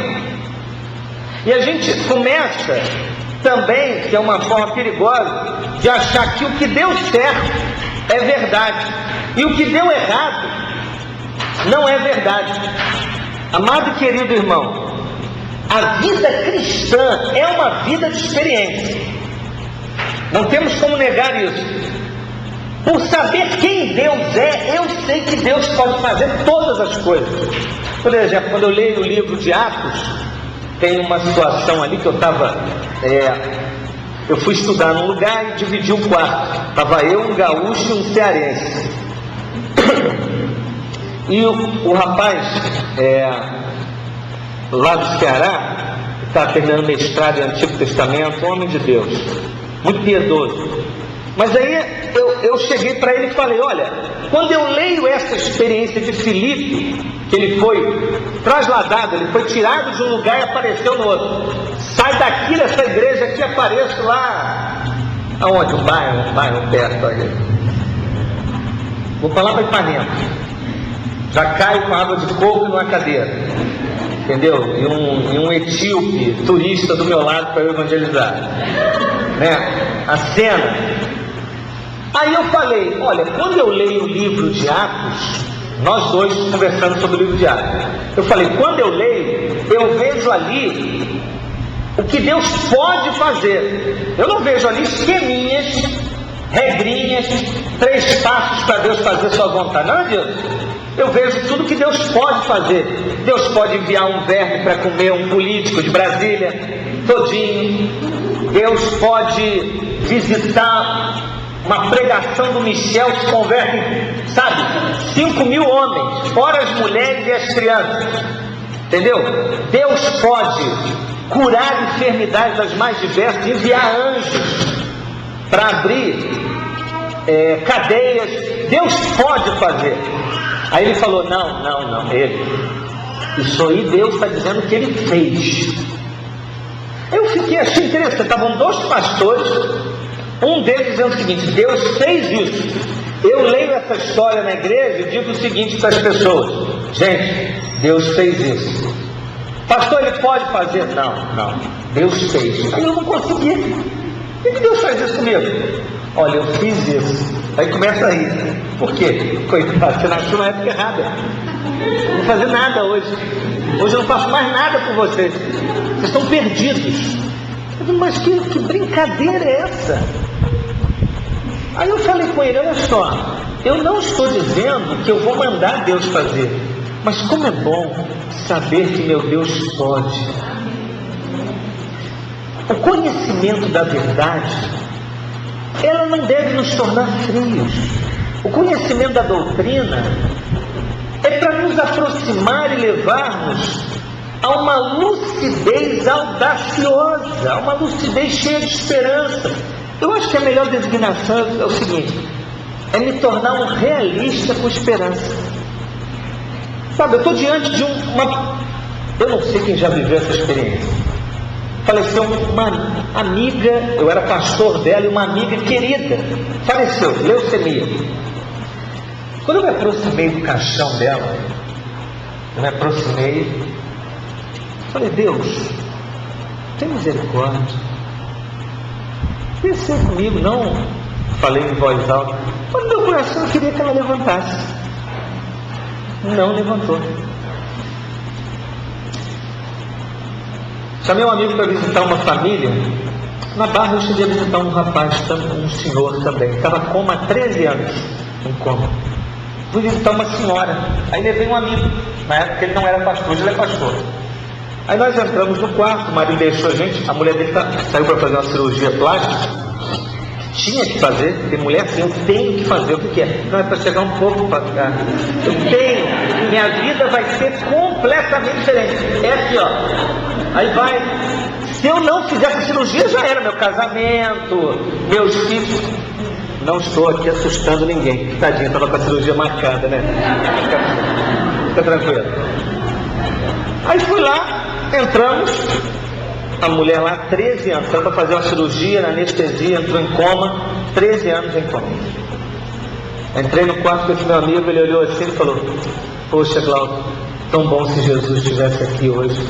E a gente começa também, que é uma forma perigosa, de achar que o que deu certo é verdade e o que deu errado não é verdade. Amado e querido irmão, a vida cristã é uma vida de experiência. Não temos como negar isso. Por saber quem Deus é, eu sei que Deus pode fazer todas as coisas. Por exemplo, quando eu leio o livro de Atos, tem uma situação ali que eu fui estudar num lugar e dividi um quarto. Estava eu, um gaúcho e um cearense. E o rapaz lá do Ceará, que está terminando mestrado em Antigo Testamento, homem de Deus, muito piedoso. Mas aí eu cheguei para ele e falei: olha, quando eu leio essa experiência de Filipe, que ele foi trasladado, ele foi tirado de um lugar e apareceu no outro. Sai daqui dessa igreja aqui, apareço lá. Aonde? Um bairro perto aí. Vou falar para Ipanema. Já caio com água de coco e numa cadeira. Entendeu? E um etíope turista do meu lado para eu evangelizar. A cena. Aí eu falei: olha, quando eu leio o livro de Atos, nós dois conversando sobre o livro de Atos, eu falei, quando eu leio, eu vejo ali o que Deus pode fazer. Eu não vejo ali esqueminhas, regrinhas, 3 passos para Deus fazer sua vontade. Não adianta. Eu vejo tudo que Deus pode fazer. Deus pode enviar um verme para comer um político de Brasília todinho. Deus pode visitar uma pregação do Michel, se converte, 5.000 homens, fora as mulheres e as crianças. Entendeu? Deus pode curar enfermidades das mais diversas, enviar anjos para abrir cadeias. Deus pode fazer. Aí ele falou, não, isso aí Deus está dizendo que ele fez. Eu achei interessante, estavam dois pastores, um deles dizendo o seguinte, Deus fez isso. Eu leio essa história na igreja e digo o seguinte para as pessoas, gente, Deus fez isso. Pastor, ele pode fazer? Não, Deus fez. Aí eu não consegui. Por que Deus faz isso comigo? Olha, eu fiz isso. Aí começa a rir. Por quê? Coitado, você nasceu na época errada. Não vou fazer nada hoje. Hoje eu não faço mais nada por vocês. Vocês estão perdidos. Mas que brincadeira é essa? Aí eu falei com ele, olha só, eu não estou dizendo que eu vou mandar Deus fazer, mas como é bom saber que meu Deus pode. O conhecimento da verdade, ela não deve nos tornar frios. O conhecimento da doutrina é para nos aproximar e levar-nos a uma lucidez audaciosa, a uma lucidez cheia de esperança. Eu acho que a melhor designação é o seguinte, é me tornar um realista com esperança. Sabe, eu estou diante de eu não sei quem já viveu essa experiência. Faleceu uma amiga, eu era pastor dela, e uma amiga querida, faleceu, leucemia. Quando eu me aproximei do caixão dela, falei, Deus, tem misericórdia. Pensei comigo, não falei em voz alta, mas no meu coração eu queria que ela levantasse. Não levantou. Chamei um amigo para visitar uma família. Na Barra eu cheguei a visitar um rapaz, um senhor também, estava coma há 13 anos, em coma. Fui visitar uma senhora, aí levei um amigo, na época ele não era pastor, hoje ele é pastor. Aí nós entramos no quarto, o marido deixou a gente, a mulher dele saiu para fazer uma cirurgia plástica, tinha que fazer, porque mulher assim, eu tenho que fazer, o que é? Não, é para chegar um pouco para cá, eu tenho, minha vida vai ser completamente diferente, é aqui ó, aí vai, se eu não fizer essa cirurgia já era, meu casamento, meus filhos, não estou aqui assustando ninguém, tadinha, estava com a cirurgia marcada, né, fica tranquilo. Aí fui lá, entramos, a mulher lá, 13 anos, foi para fazer uma cirurgia na anestesia, entrou em coma, 13 anos em coma. Entrei no quarto com esse meu amigo, ele olhou assim e falou, poxa Glauco, tão bom se Jesus estivesse aqui hoje.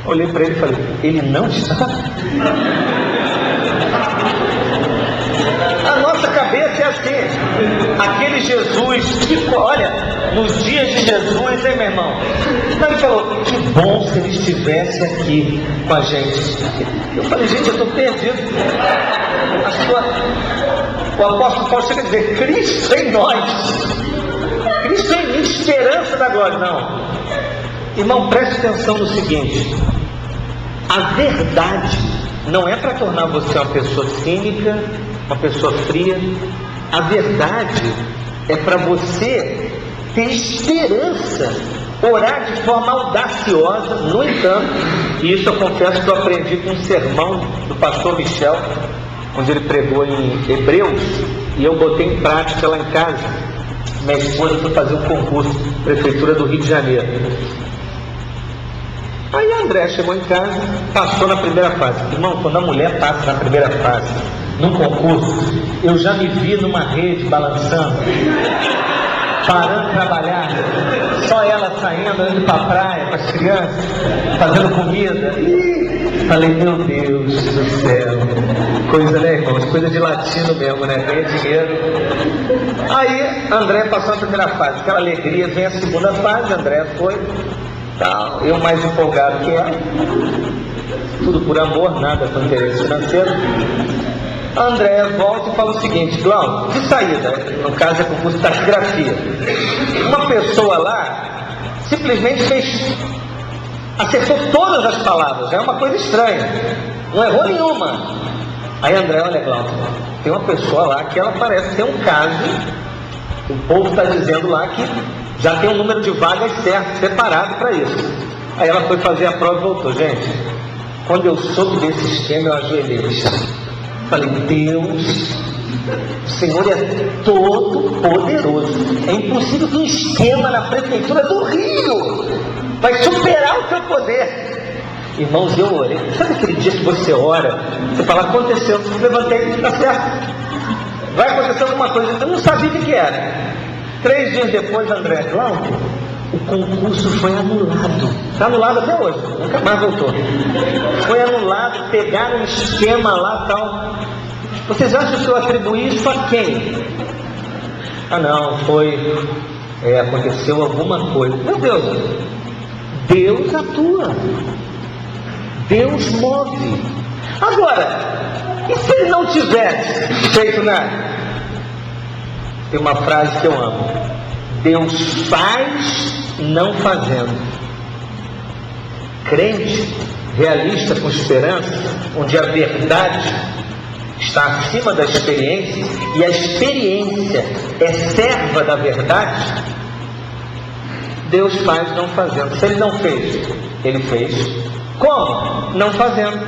Olhei para ele e falei, ele não está? A nossa cabeça é assim, aquele Jesus que, olha, nos dias de Jesus, hein meu irmão? Então ele falou, que bom se ele estivesse aqui com a gente. Eu falei, gente, eu estou perdido. O apóstolo Paulo chega a dizer, Cristo em nós, Cristo em mim, esperança da glória. Não, irmão, preste atenção no seguinte, a verdade não é para tornar você uma pessoa cínica, uma pessoa fria. A verdade é para você ter esperança, orar de forma audaciosa. No entanto, e isso eu confesso que eu aprendi com um sermão do pastor Michel, onde ele pregou em Hebreus, e eu botei em prática lá em casa. Minha esposa foi fazer um concurso, Prefeitura do Rio de Janeiro. Aí a André chegou em casa, passou na primeira fase. Irmão, quando a mulher passa na primeira fase, num concurso, eu já me vi numa rede balançando, parando de trabalhar, só ela saindo, indo para a praia, com as crianças, fazendo comida. E falei, meu Deus do céu, coisa, né, irmãos? Coisa de latino mesmo, né? Ganha dinheiro. Aí André passou na primeira fase, aquela alegria, vem a segunda fase, André foi. Eu mais empolgado que ela, tudo por amor, nada com interesse financeiro. André volta e fala o seguinte, Glauco, de saída, no caso é concurso de taquigrafia, uma pessoa lá simplesmente acertou todas as palavras, é uma coisa estranha, não errou nenhuma. Aí André, olha Glauco, tem uma pessoa lá que ela parece ter um caso, o povo está dizendo lá que já tem um número de vagas certo, separado para isso. Aí ela foi fazer a prova e voltou. Gente, quando eu soube desse esquema, eu ajoelhei. Falei, Deus O Senhor é todo poderoso. É impossível que um esquema na prefeitura do Rio vai superar o teu poder. Irmãos, eu orei. Sabe aquele dia que você ora, você fala, aconteceu, levantei, está certo. Vai acontecer alguma coisa, eu não sabia o que era. 3 dias depois, André, Cláudio, o concurso foi anulado. Está anulado até hoje, nunca mais voltou. Foi anulado, pegaram um esquema lá e tal. Vocês acham que eu atribuí isso a quem? Ah não, aconteceu alguma coisa. Meu Deus, Deus atua. Deus move. Agora, e se ele não tivesse feito nada? Tem uma frase que eu amo: Deus faz não fazendo. Crente, realista com esperança, onde a verdade está acima da experiência e a experiência é serva da verdade, Deus faz não fazendo. Se ele não fez, ele fez. Como? Não fazendo.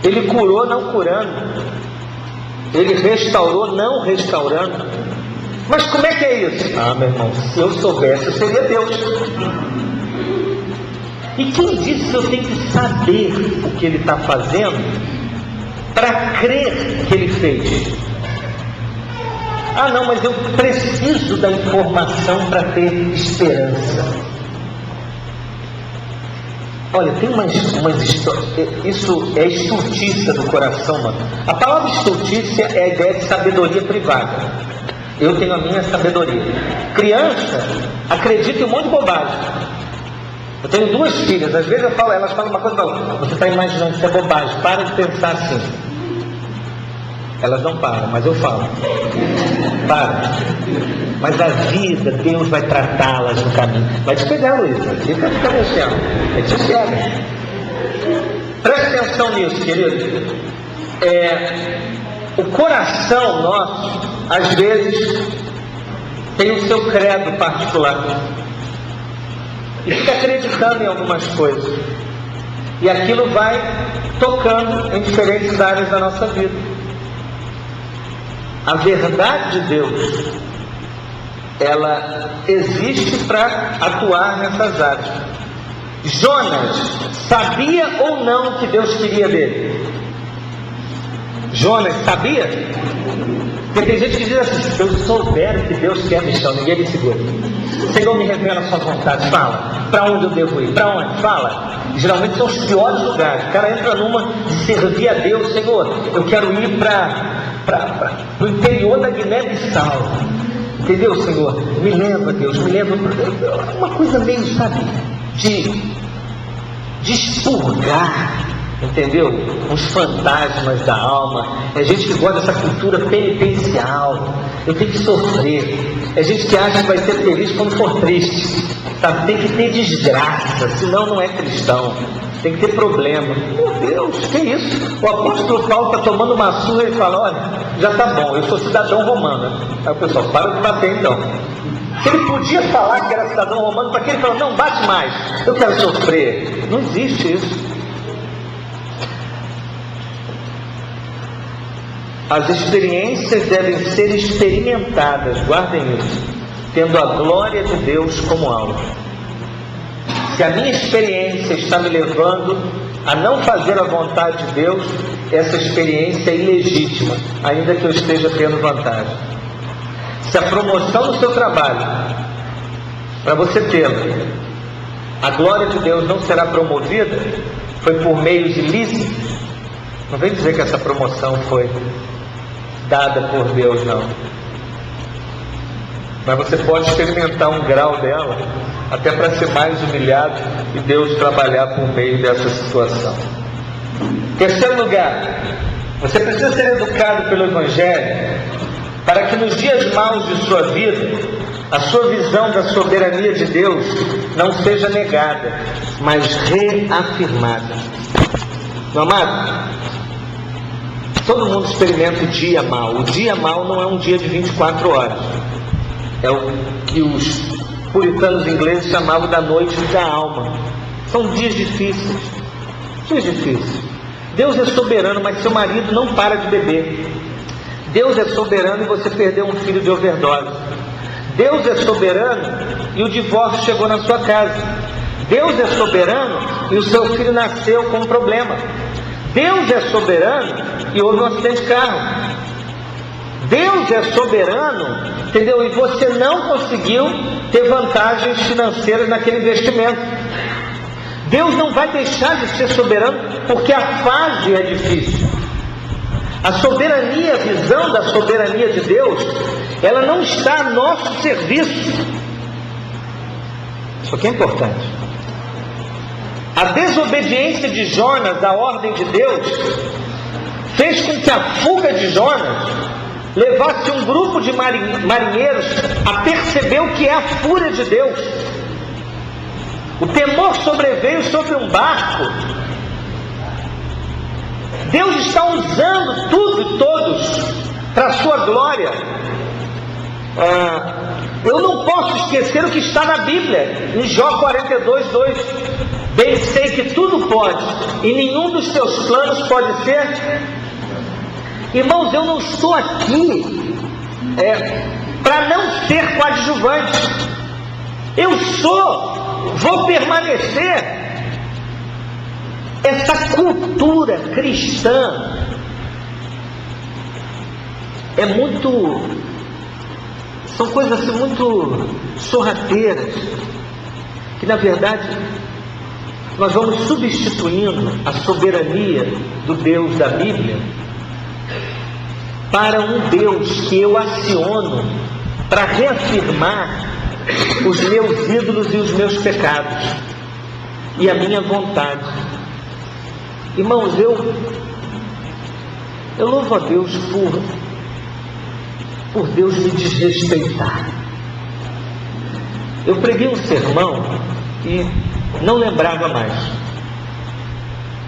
Ele curou não curando. Ele restaurou não restaurando. Mas como é que é isso? Ah, meu irmão, se eu soubesse, eu seria Deus. E quem disse que eu tenho que saber o que ele está fazendo para crer que ele fez? Ah não, mas eu preciso da informação para ter esperança. Olha, tem umas histórias. Isso é estultícia do coração, mano. A palavra estultícia é a ideia de sabedoria privada. Eu tenho a minha sabedoria. Criança acredita em um monte de bobagem. Eu tenho 2 filhas, às vezes elas falam uma coisa, você está imaginando, isso é bobagem, para de pensar assim. Elas não param, mas eu falo. Para. Mas a vida, Deus vai tratá-las no caminho. Vai te pegar, Luiz. Fica mexendo. Vai te pegar. Preste atenção nisso, querido. O coração nosso, às vezes, tem o seu credo particular. E fica acreditando em algumas coisas. E aquilo vai tocando em diferentes áreas da nossa vida. A verdade de Deus, ela existe para atuar nessas áreas. Jonas sabia ou não o que Deus queria dele? Jonas sabia? Porque tem gente que diz assim, se eu souber o que Deus quer, Michel, ninguém me segura. Senhor, me revela a sua vontade, fala. Para onde eu devo ir? Para onde? Fala. Geralmente são os piores lugares. O cara entra numa de servir a Deus. Senhor, eu quero ir para o interior da Guiné-Bissau. Entendeu, Senhor? Me leva, Deus, me leva. Uma coisa meio, sabe, de expurgar, entendeu? Uns fantasmas da alma. É gente que gosta dessa cultura penitencial. Eu tenho que sofrer. É gente que acha que vai ser feliz quando for triste. Sabe? Tem que ter desgraça, senão não é cristão. Tem que ter problema. Meu Deus, que isso? O apóstolo Paulo está tomando uma surra e ele fala, olha, já está bom, eu sou cidadão romano. Aí o pessoal, para de bater então. Se ele podia falar que era cidadão romano, para que ele falou, não bate mais, eu quero sofrer. Não existe isso. As experiências devem ser experimentadas, guardem isso, tendo a glória de Deus como alvo. Se a minha experiência está me levando a não fazer a vontade de Deus, essa experiência é ilegítima, ainda que eu esteja tendo vantagem. Se a promoção no seu trabalho, para você tê-la, a glória de Deus não será promovida, foi por meios ilícitos, não vem dizer que essa promoção foi dada por Deus, não. Mas você pode experimentar um grau dela, até para ser mais humilhado e Deus trabalhar por meio dessa situação. Terceiro lugar, você precisa ser educado pelo Evangelho para que nos dias maus de sua vida, a sua visão da soberania de Deus não seja negada, mas reafirmada. Meu amado, todo mundo experimenta o dia mau. O dia mau não é um dia de 24 horas. É o que os puritanos ingleses chamavam da noite da alma. São dias difíceis. Dias difíceis. Deus é soberano, mas seu marido não para de beber. Deus é soberano e você perdeu um filho de overdose. Deus é soberano e o divórcio chegou na sua casa. Deus é soberano e o seu filho nasceu com um problema. Deus é soberano e houve um acidente de carro. Deus é soberano, entendeu? E você não conseguiu ter vantagens financeiras naquele investimento. Deus não vai deixar de ser soberano porque a fase é difícil. A soberania, a visão da soberania de Deus, ela não está a nosso serviço. Isso aqui é importante. A desobediência de Jonas à ordem de Deus fez com que a fuga de Jonas levasse um grupo de marinheiros a perceber o que é a fúria de Deus. O temor sobreveio sobre um barco. Deus está usando tudo e todos para a sua glória. Eu não posso esquecer o que está na Bíblia, em Jó 42:2. Bem sei que tudo pode, e nenhum dos seus planos pode ser. Irmãos, eu não estou aqui para não ser coadjuvante. Eu vou permanecer. Essa cultura cristã são coisas assim muito sorrateiras, que na verdade nós vamos substituindo a soberania do Deus da Bíblia para um Deus que eu aciono para reafirmar os meus ídolos e os meus pecados e a minha vontade. Irmãos, eu louvo a Deus por Deus me desrespeitar. Eu preguei um sermão e não lembrava mais,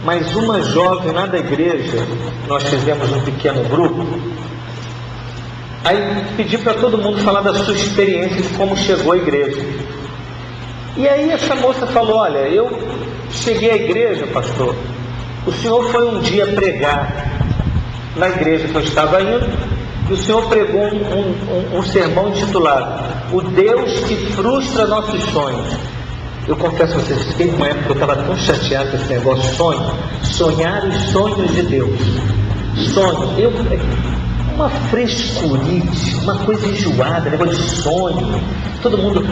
mas uma jovem lá da igreja, nós fizemos um pequeno grupo, aí pedi para todo mundo falar da sua experiência de como chegou à igreja. E aí essa moça falou: olha, eu cheguei à igreja, pastor, o senhor foi um dia pregar na igreja que eu estava indo, e o senhor pregou um sermão intitulado O Deus que Frustra Nossos Sonhos. Eu confesso a vocês, fiquei numa época que eu estava tão chateado com esse negócio de sonho. Sonhar os sonhos de Deus. Sonho. Uma frescurite, uma coisa enjoada, negócio de sonho. Todo mundo...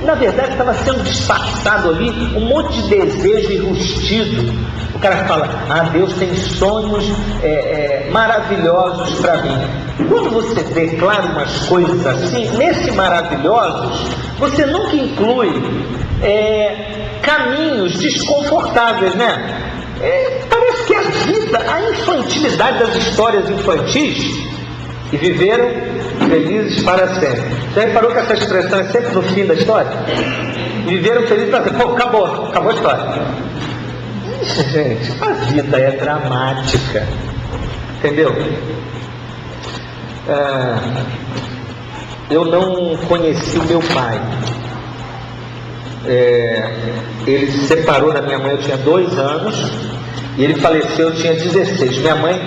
na verdade, estava sendo disfarçado ali um monte de desejo enrustido. O cara fala: Deus tem sonhos maravilhosos para mim. Quando você declara umas coisas assim, nesse maravilhosos, você nunca inclui caminhos desconfortáveis, né? Parece que a vida, a infantilidade das histórias infantis, e viveram felizes para sempre. Já reparou que essa expressão é sempre no fim da história? Viveram felizes para sempre. Pô, acabou a história. Gente, a vida é dramática, entendeu? Eu não conheci o meu pai. Ele se separou da minha mãe, eu tinha 2 anos, e ele faleceu, eu tinha 16. Minha mãe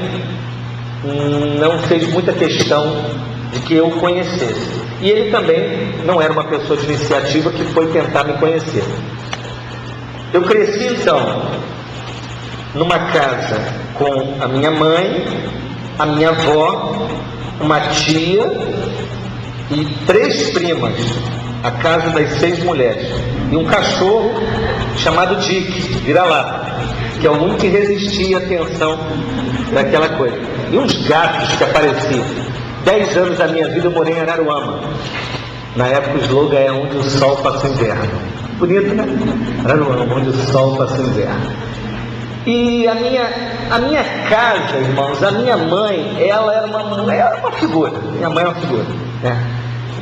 não fez muita questão de que eu o conhecesse, e ele também não era uma pessoa de iniciativa que foi tentar me conhecer. Eu cresci então numa casa com a minha mãe, a minha avó, uma tia e 3 primas, a casa das 6 mulheres, e um cachorro chamado Dick, vira-lata, que é o único que resistia à tensão daquela coisa, e uns gatos que apareciam. 10 anos da minha vida eu morei em Araruama. Na época o slogan é Onde o Sol Passa o Inverno. Bonito, né? Araruama, onde o Sol passa o inverno. E a minha casa, irmãos, a minha mãe, ela era uma figura. Minha mãe é uma figura, né?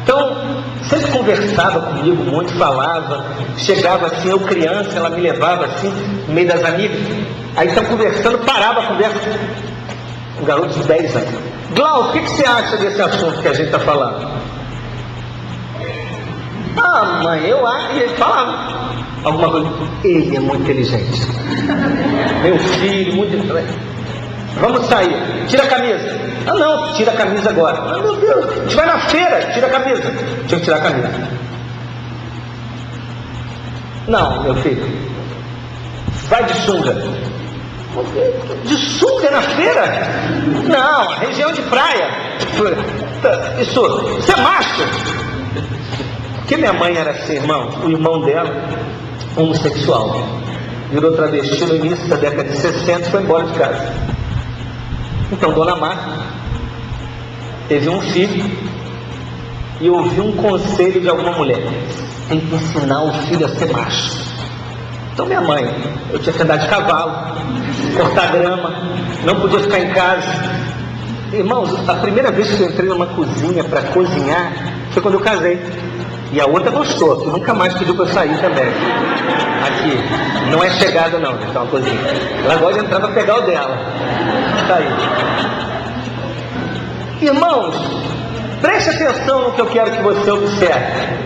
Então, sempre conversava comigo muito, falava, chegava assim, eu criança, ela me levava assim, no meio das amigas, aí estão conversando, parava a conversa, um garoto de 10 anos. Glau, o que você acha desse assunto que a gente está falando? Mãe, eu acho, e ele falava alguma coisa, ele é muito inteligente. Meu filho, muito inteligente. Vamos sair. Tira a camisa. Ah, não, tira a camisa agora. Ah, meu Deus, a gente vai na feira, tira a camisa. Tinha que tirar a camisa. Não, meu filho. Vai de sunga. De sunga na feira? Não, região de praia. Isso é macho. Porque minha mãe era assim, irmão. O irmão dela, homossexual, virou travesti no início da década de 60 e foi embora de casa. Então Dona Marta teve um filho e ouviu um conselho de alguma mulher: tem que ensinar o filho a ser macho. Então minha mãe, eu tinha que andar de cavalo, cortar grama, não podia ficar em casa. Irmãos, a primeira vez que eu entrei numa cozinha para cozinhar foi quando eu casei. E a outra gostou, que nunca mais pediu para eu sair também. Aqui, não é chegada não, é uma cozinha. Ela gosta de entrar para pegar o dela. Está aí. Irmãos, preste atenção no que eu quero que você observe.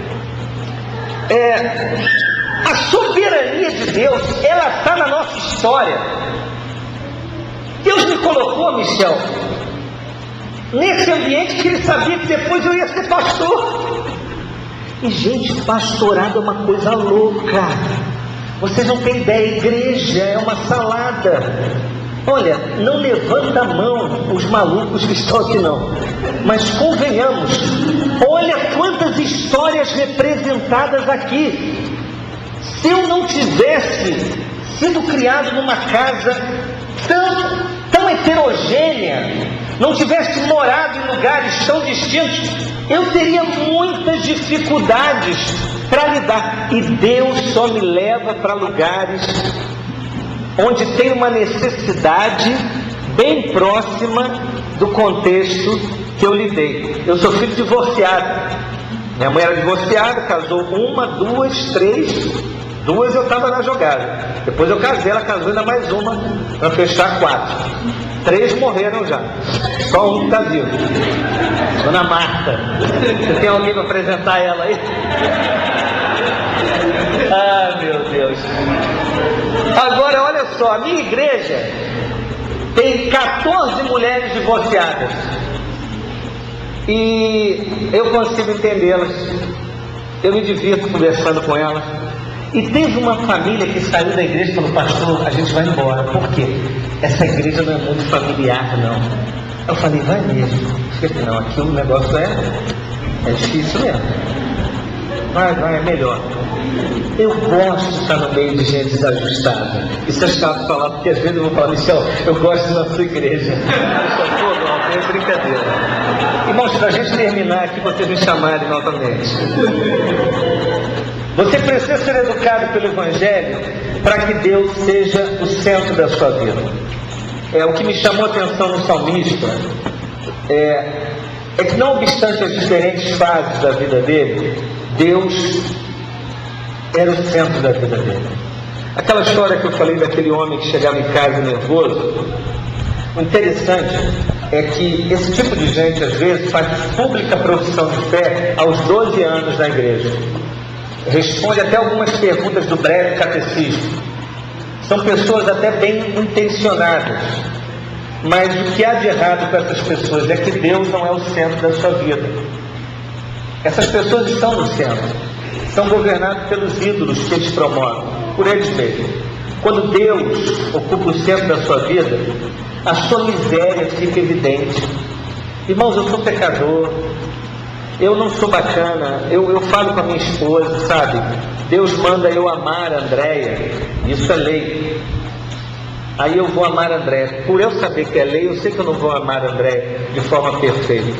A soberania de Deus, ela está na nossa história. Deus me colocou, Michel, nesse ambiente que Ele sabia que depois eu ia ser pastor. E gente, pastorado é uma coisa louca. Vocês não têm ideia, a igreja é uma salada. Olha, não levanta a mão os malucos que estão aqui não. Mas convenhamos, olha quantas histórias representadas aqui. Se eu não tivesse sido criado numa casa tão heterogênea, não tivesse morado em lugares tão distintos, eu teria muitas dificuldades para lidar. E Deus só me leva para lugares onde tem uma necessidade bem próxima do contexto que eu lidei. Eu sou filho divorciado. Minha mãe era divorciada, casou 1, 2, 3. 2 eu estava na jogada. Depois eu casei, ela casou ainda mais uma para fechar 4. 3 morreram já. Só um está vivo. Dona Marta. Você tem alguém para apresentar ela aí? Ah, meu Deus. Agora, olha só. A minha igreja tem 14 mulheres divorciadas. E eu consigo entendê-las. Eu me divirto conversando com elas. E teve uma família que saiu da igreja e falou: pastor, a gente vai embora. Por quê? Essa igreja não é muito familiar, não. Eu falei: vai mesmo. Porque não, aqui o negócio é difícil mesmo. Vai, é melhor. Eu gosto de estar no meio de gente desajustada. Isso é chato falar, porque às vezes eu vou falar: Michel, eu gosto da sua igreja. É brincadeira. Irmãos, para a gente terminar aqui, vocês me chamarem novamente. Você precisa ser educado pelo Evangelho para que Deus seja o centro da sua vida. O que me chamou a atenção no salmista é que, não obstante as diferentes fases da vida dele, Deus era o centro da vida dele. Aquela história que eu falei daquele homem que chegava em casa nervoso, o interessante é que esse tipo de gente, às vezes, faz pública profissão de fé aos 12 anos na igreja. Responde até algumas perguntas do breve catecismo. São pessoas até bem intencionadas, mas o que há de errado com essas pessoas é que Deus não é o centro da sua vida. Essas pessoas estão no centro, são governadas pelos ídolos que eles promovem, por eles mesmos. Quando Deus ocupa o centro da sua vida, a sua miséria fica evidente. Irmãos, eu sou pecador, eu não sou bacana, eu falo com a minha esposa, sabe? Deus manda eu amar a Andréia, isso é lei. Aí eu vou amar a Andréia. Por eu saber que é lei, eu sei que eu não vou amar a Andréia de forma perfeita.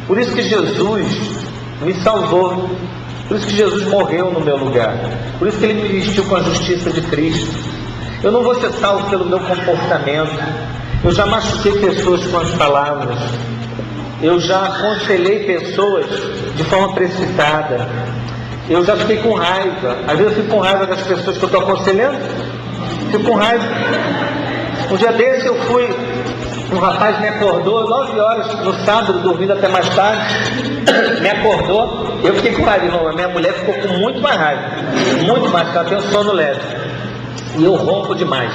Por isso que Jesus me salvou. Por isso que Jesus morreu no meu lugar. Por isso que Ele me vestiu com a justiça de Cristo. Eu não vou ser salvo pelo meu comportamento. Eu já machuquei pessoas com as palavras. Eu já aconselhei pessoas de forma precipitada. Eu já fiquei com raiva. Às vezes eu fico com raiva das pessoas que eu estou aconselhando. Fico com raiva. Um dia desse eu fui, um rapaz me acordou 9 horas no sábado, dormindo até mais tarde. Me acordou, eu fiquei com raiva, irmão. A minha mulher ficou com muito mais raiva. Muito mais, porque ela tem um sono leve. E eu ronco demais,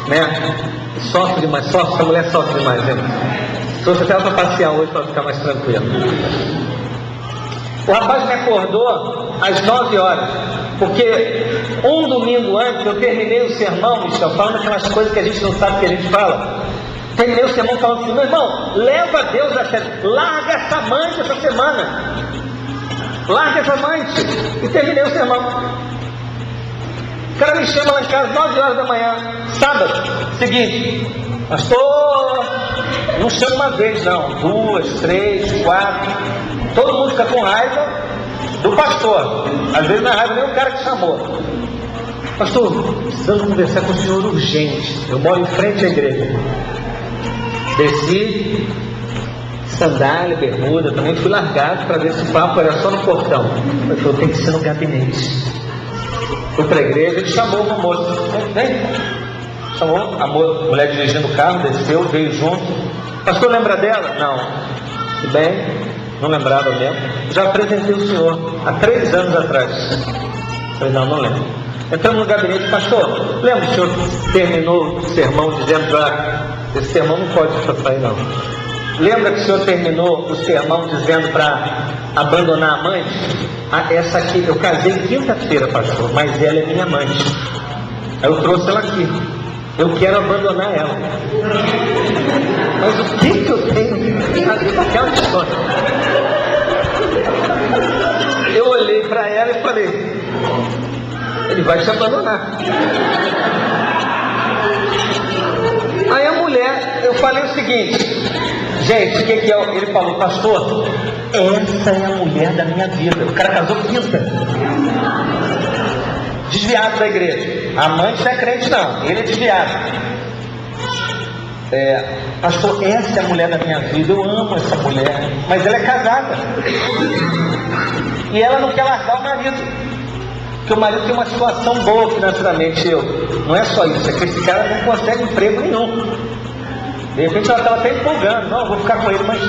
né? Sofre demais, sofre, essa mulher sofre demais, gente. Trouxe até ela para passear hoje para ficar mais tranquilo. O rapaz me acordou às 9 horas, porque um domingo antes eu terminei o sermão, Michel, falando aquelas coisas que a gente não sabe que a gente fala. Terminei o sermão falando assim: meu irmão, leva Deus a sério, larga essa amante essa semana, larga essa amante. E terminei o sermão. O cara me chama lá em casa 9 horas da manhã, sábado, seguinte: pastor, não chama uma vez não, 2, 3, 4, todo mundo fica com raiva do pastor, às vezes não é raiva nem o cara que chamou. Pastor, precisamos conversar com o senhor urgente, eu moro em frente à igreja. Desci, sandália, bermuda, também fui largado para ver se o papo era só no portão. Ele falou: tem que ser no gabinete. Fui para a igreja, ele chamou uma moça, vem. Chamou a mulher dirigindo o carro, desceu, veio junto. Pastor, lembra dela? Não. Tudo bem, não lembrava mesmo. Já apresentei o senhor há 3 anos atrás. Falei: não lembro. Entramos no gabinete: pastor, lembra que o senhor terminou o sermão dizendo para... Esse sermão não pode sair não. Lembra que o senhor terminou o sermão dizendo para abandonar a amante? Essa aqui, eu casei quinta-feira, pastor, mas ela é minha amante. Aí eu trouxe ela aqui. Eu quero abandonar ela. Mas o que eu tenho que fazer com aquela história? Eu olhei para ela e falei: ele vai te abandonar. Aí a mulher, eu falei o seguinte: gente, o que é? Ele falou: pastor, essa é a mulher da minha vida. O cara casou quinta, desviado da igreja. A amante não é crente não, ele é desviado. Pastor, essa é a mulher da minha vida. Eu amo essa mulher, mas ela é casada e ela não quer largar o marido, porque o marido tem uma situação boa financeiramente. Não é só isso, é que esse cara não consegue emprego nenhum. De repente ela estava até empolgando: não, eu vou ficar com ele, mas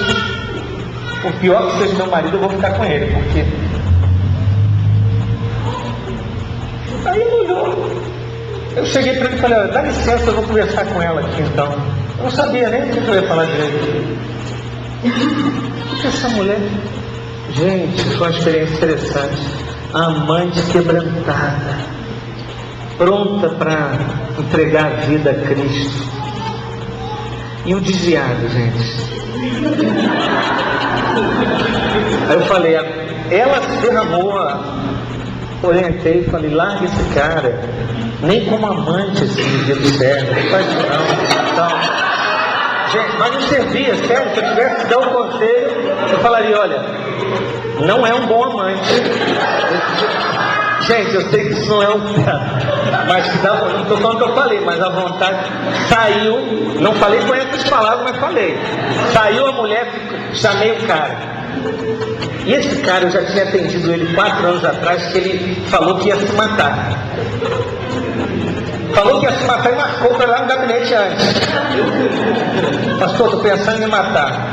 o pior que seja meu marido, eu vou ficar com ele, porque... Aí mudou. Eu cheguei para ele e falei: olha, dá licença, eu vou conversar com ela aqui então. Eu não sabia nem o que eu ia falar direito. Porque essa mulher... Gente, foi uma experiência interessante. A amante quebrantada, pronta para entregar a vida a Cristo. E o desviado, gente. Aí eu falei, ela se derramou, orientei e falei: larga esse cara, nem como amante assim, Deus serve, não faz isso não. Então, gente, mas não servia, sério. Se eu tivesse dado um conselho, eu falaria: olha, não é um bom amante. Gente, eu sei que isso não é um... mas que dá, não estou falando o que eu falei, mas a vontade saiu. Não falei com essas palavras, mas falei. Saiu a mulher, chamei o cara. E esse cara, eu já tinha atendido ele 4 anos atrás, que ele falou que ia se matar. Falou que ia se matar e marcou para lá no gabinete antes. Pastor, estou pensando em me matar.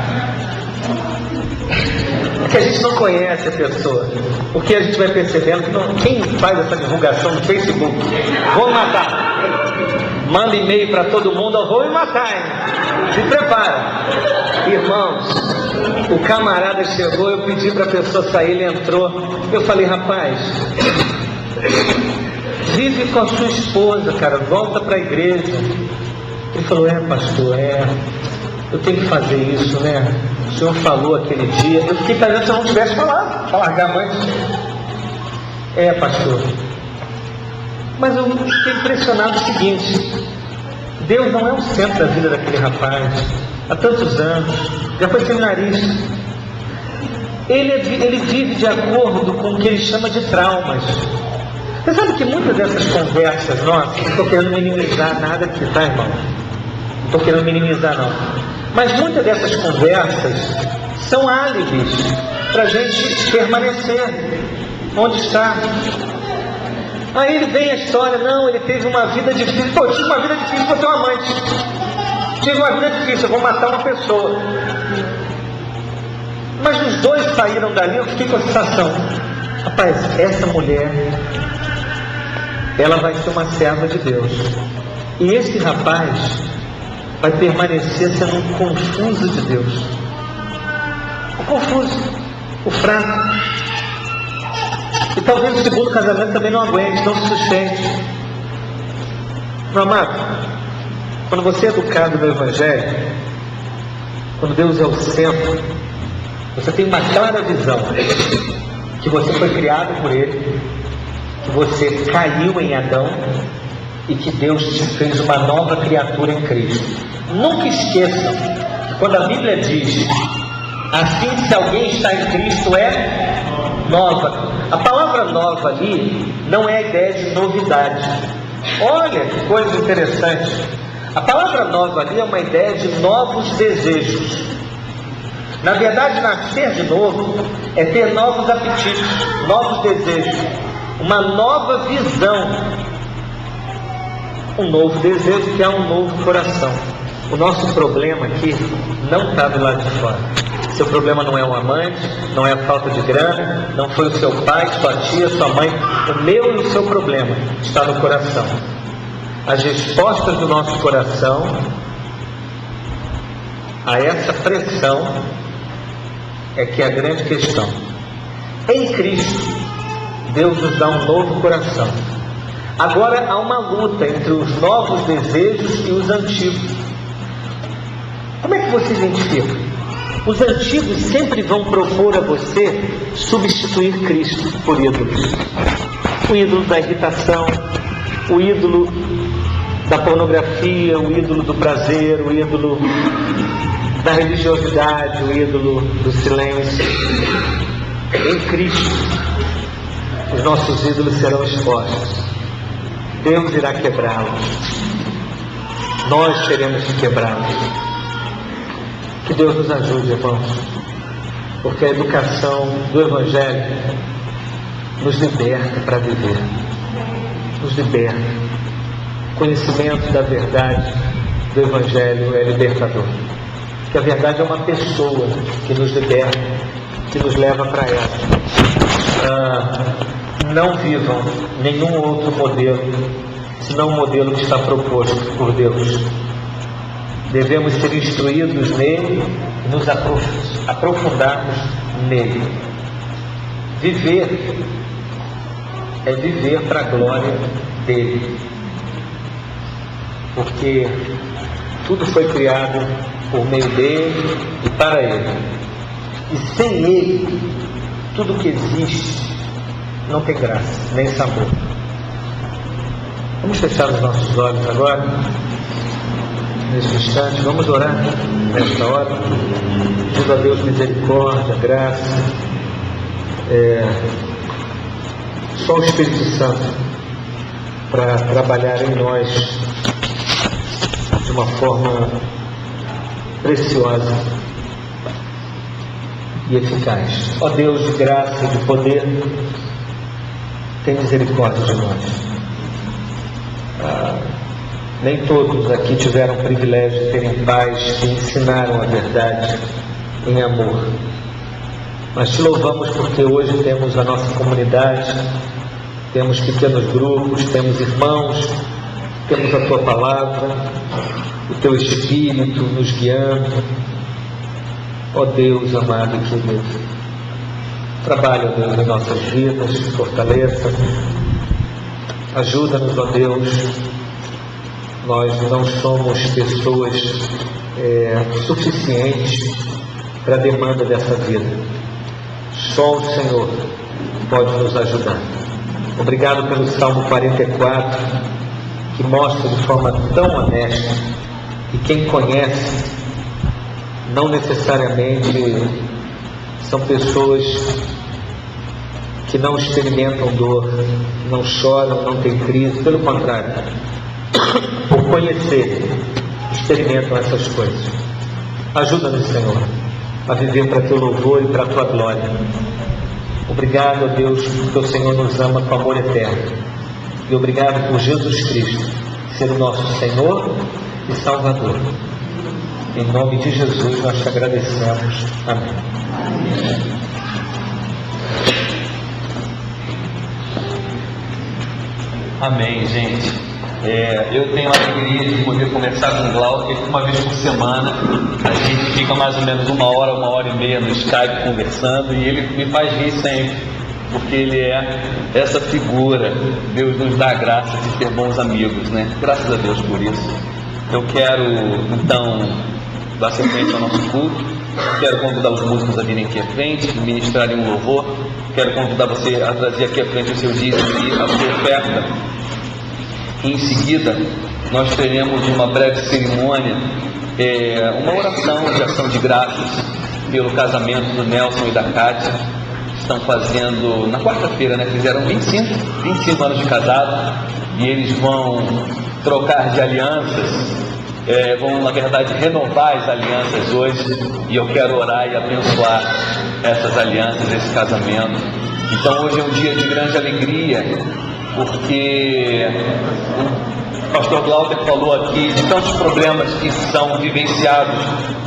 É que a gente não conhece a pessoa, porque a gente vai percebendo que quem faz essa divulgação no Facebook: vou me matar, manda e-mail para todo mundo: vou me matar, hein? Se prepara. Irmãos, o camarada chegou, eu pedi para a pessoa sair, ele entrou. Eu falei: rapaz, vive com a sua esposa, cara, volta para a igreja. Ele falou: pastor, eu tenho que fazer isso, né? O senhor falou aquele dia. Eu fiquei pensando se eu não tivesse falado para largar a mãe. Pastor, mas eu fiquei impressionado o seguinte: Deus não é o centro da vida daquele rapaz há tantos anos, já foi seminarista. Ele vive de acordo com o que ele chama de traumas. Você sabe que muitas dessas conversas nossas, não estou querendo minimizar nada aqui, tá, irmão? Não estou querendo minimizar não, mas muitas dessas conversas são álibis para a gente permanecer onde está. Aí ele vem a história: não, ele teve uma vida difícil. Pô, eu tive uma vida difícil, vou ter um amante. Tive uma vida difícil, eu vou matar uma pessoa. Mas os dois saíram dali, eu fiquei com a sensação: rapaz, essa mulher, ela vai ser uma serva de Deus. E esse rapaz, vai permanecer sendo um confuso de Deus. O confuso, o fraco. E talvez o segundo casamento também não aguente, não se sustente. Meu amado, quando você é educado no Evangelho, quando Deus é o centro, você tem uma clara visão que você foi criado por Ele, que você caiu em Adão e que Deus te fez uma nova criatura em Cristo. Nunca esqueçam que quando a Bíblia diz assim, se alguém está em Cristo é nova. A palavra nova ali não é a ideia de novidade. Olha que coisa interessante. A palavra nova ali é uma ideia de novos desejos. Na verdade, nascer de novo é ter novos apetites, novos desejos, uma nova visão, um novo desejo que é um novo coração. O nosso problema aqui não está do lado de fora. Seu problema não é um amante, não é a falta de grana, não foi o seu pai, sua tia, sua mãe. O meu e o seu problema está no coração. As respostas do nosso coração a essa pressão é que é a grande questão. Em Cristo, Deus nos dá um novo coração. Agora há uma luta entre os novos desejos e os antigos. Como é que você identifica? Os antigos sempre vão propor a você substituir Cristo por ídolos. O ídolo da irritação, o ídolo da pornografia, o ídolo do prazer, o ídolo da religiosidade, o ídolo do silêncio. Em Cristo, os nossos ídolos serão expostos. Deus irá quebrá-los. Nós teremos que quebrá-los. Que Deus nos ajude, irmãos, porque a educação do Evangelho nos liberta para viver. Nos liberta. O conhecimento da verdade do Evangelho é libertador. Porque a verdade é uma pessoa que nos liberta, que nos leva para ela. Não vivam nenhum outro modelo, senão o modelo que está proposto por Deus. Devemos ser instruídos nele e nos aprofundarmos nele. Viver é viver para a glória dele. Porque tudo foi criado por meio dele e para ele. E sem ele, tudo que existe não tem graça, nem sabor. Vamos fechar os nossos olhos agora, neste instante. Vamos orar nesta hora, pedindo a Deus misericórdia, graça. Só o Espírito Santo para trabalhar em nós de uma forma preciosa e eficaz. Ó Deus de graça e de poder, tem misericórdia de nós. Nem todos aqui tiveram o privilégio de terem pais que ensinaram a verdade em amor. Mas te louvamos porque hoje temos a nossa comunidade, temos pequenos grupos, temos irmãos, temos a tua palavra, o teu Espírito nos guiando. Ó Deus amado e querido, trabalha, ó Deus, em nossas vidas, fortaleça, ajuda-nos, ó Deus. Nós não somos pessoas suficientes para a demanda dessa vida. Só o Senhor pode nos ajudar. Obrigado pelo Salmo 44, que mostra de forma tão honesta que quem conhece não necessariamente são pessoas que não experimentam dor, não choram, não têm crise. Pelo contrário, por conhecer, experimentam essas coisas. Ajuda-nos, Senhor, a viver para teu louvor e para a tua glória. Obrigado, ó Deus, porque o Senhor nos ama com amor eterno. E obrigado por Jesus Cristo ser o nosso Senhor e Salvador. Em nome de Jesus nós te agradecemos. Amém. Amém, gente. Eu tenho a alegria de poder conversar com o Glauber uma vez por semana. A gente fica mais ou menos uma hora e meia no Skype conversando, e ele me faz rir sempre, porque ele é essa figura. Deus nos dá a graça de ter bons amigos, né? Graças a Deus por isso. Eu quero, então, dar sequência ao nosso culto. Quero convidar os músicos a virem aqui à frente, ministrarem um louvor. Quero convidar você a trazer aqui à frente o seu dízimo e a sua oferta. Em seguida, nós teremos uma breve cerimônia, uma oração de ação de graças pelo casamento do Nelson e da Kátia. Estão fazendo, na quarta-feira, né? Fizeram 25 anos de casado, e eles vão trocar de alianças, vão, na verdade, renovar as alianças hoje, e eu quero orar e abençoar essas alianças, esse casamento. Então hoje é um dia de grande alegria, porque o pastor Glauber falou aqui de tantos problemas que são vivenciados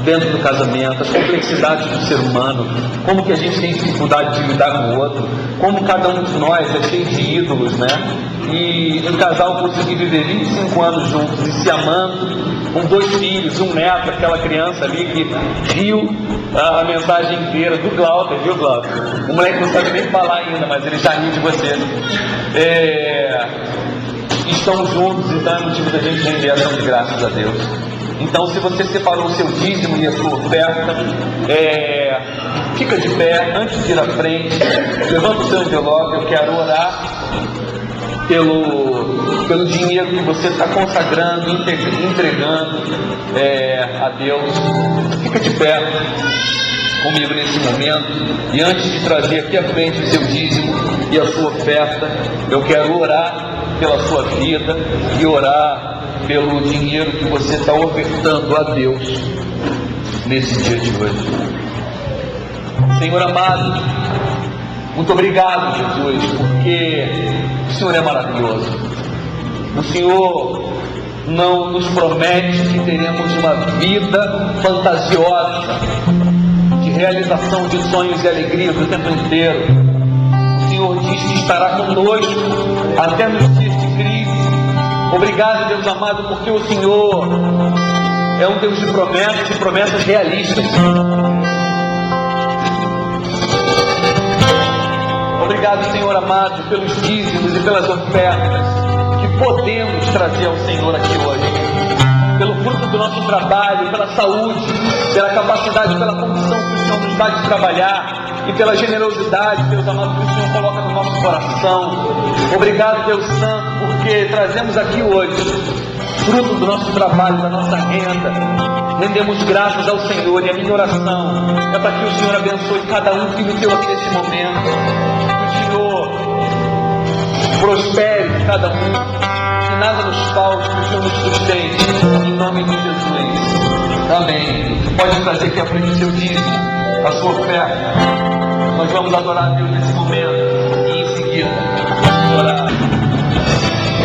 dentro do casamento, as complexidades do ser humano, como que a gente tem dificuldade de lidar com o outro, como cada um de nós é cheio de ídolos, né? E um casal conseguir viver 25 anos juntos e se amando, com 2 filhos, um neto, aquela criança ali que riu a mensagem inteira do Glauber, viu, Glauber? O moleque não sabe nem falar ainda, mas ele já riu de você. Estão juntos, então é motivo da gente render ação de graças a Deus. Então, se você separou o seu dízimo e a sua oferta, fica de pé antes de ir à frente, levanta o seu envelope. Eu quero orar pelo dinheiro que você está consagrando, entregando a Deus. Fica de pé comigo nesse momento, e antes de trazer aqui à frente o seu dízimo e a sua oferta, eu quero orar pela sua vida e orar pelo dinheiro que você está ofertando a Deus nesse dia de hoje. Senhor amado, muito obrigado, Jesus, porque o Senhor é maravilhoso. O Senhor não nos promete que teremos uma vida fantasiosa, de realização de sonhos e alegrias o tempo inteiro. O Senhor diz que estará conosco até nos dias de crise. Obrigado, Deus amado, porque o Senhor é um Deus de promessas e promessas realistas. Obrigado, Senhor amado, pelos dízimos e pelas ofertas que podemos trazer ao Senhor aqui hoje, pelo fruto do nosso trabalho, pela saúde, pela capacidade, pela condição que o Senhor nos dá de trabalhar, e pela generosidade, Deus amado, que o Senhor coloca no nosso coração. Obrigado, Deus Santo, porque trazemos aqui hoje fruto do nosso trabalho, da nossa renda. Rendemos graças ao Senhor, e a minha oração é para que o Senhor abençoe cada um que me deu aqui nesse momento, que o Senhor prospere cada um, que nada nos falte, que o Senhor nos sustente, em nome de Jesus. Amém. Pode trazer aqui à frente o seu dízimo, a sua oferta. Nós vamos adorar a Deus nesse momento.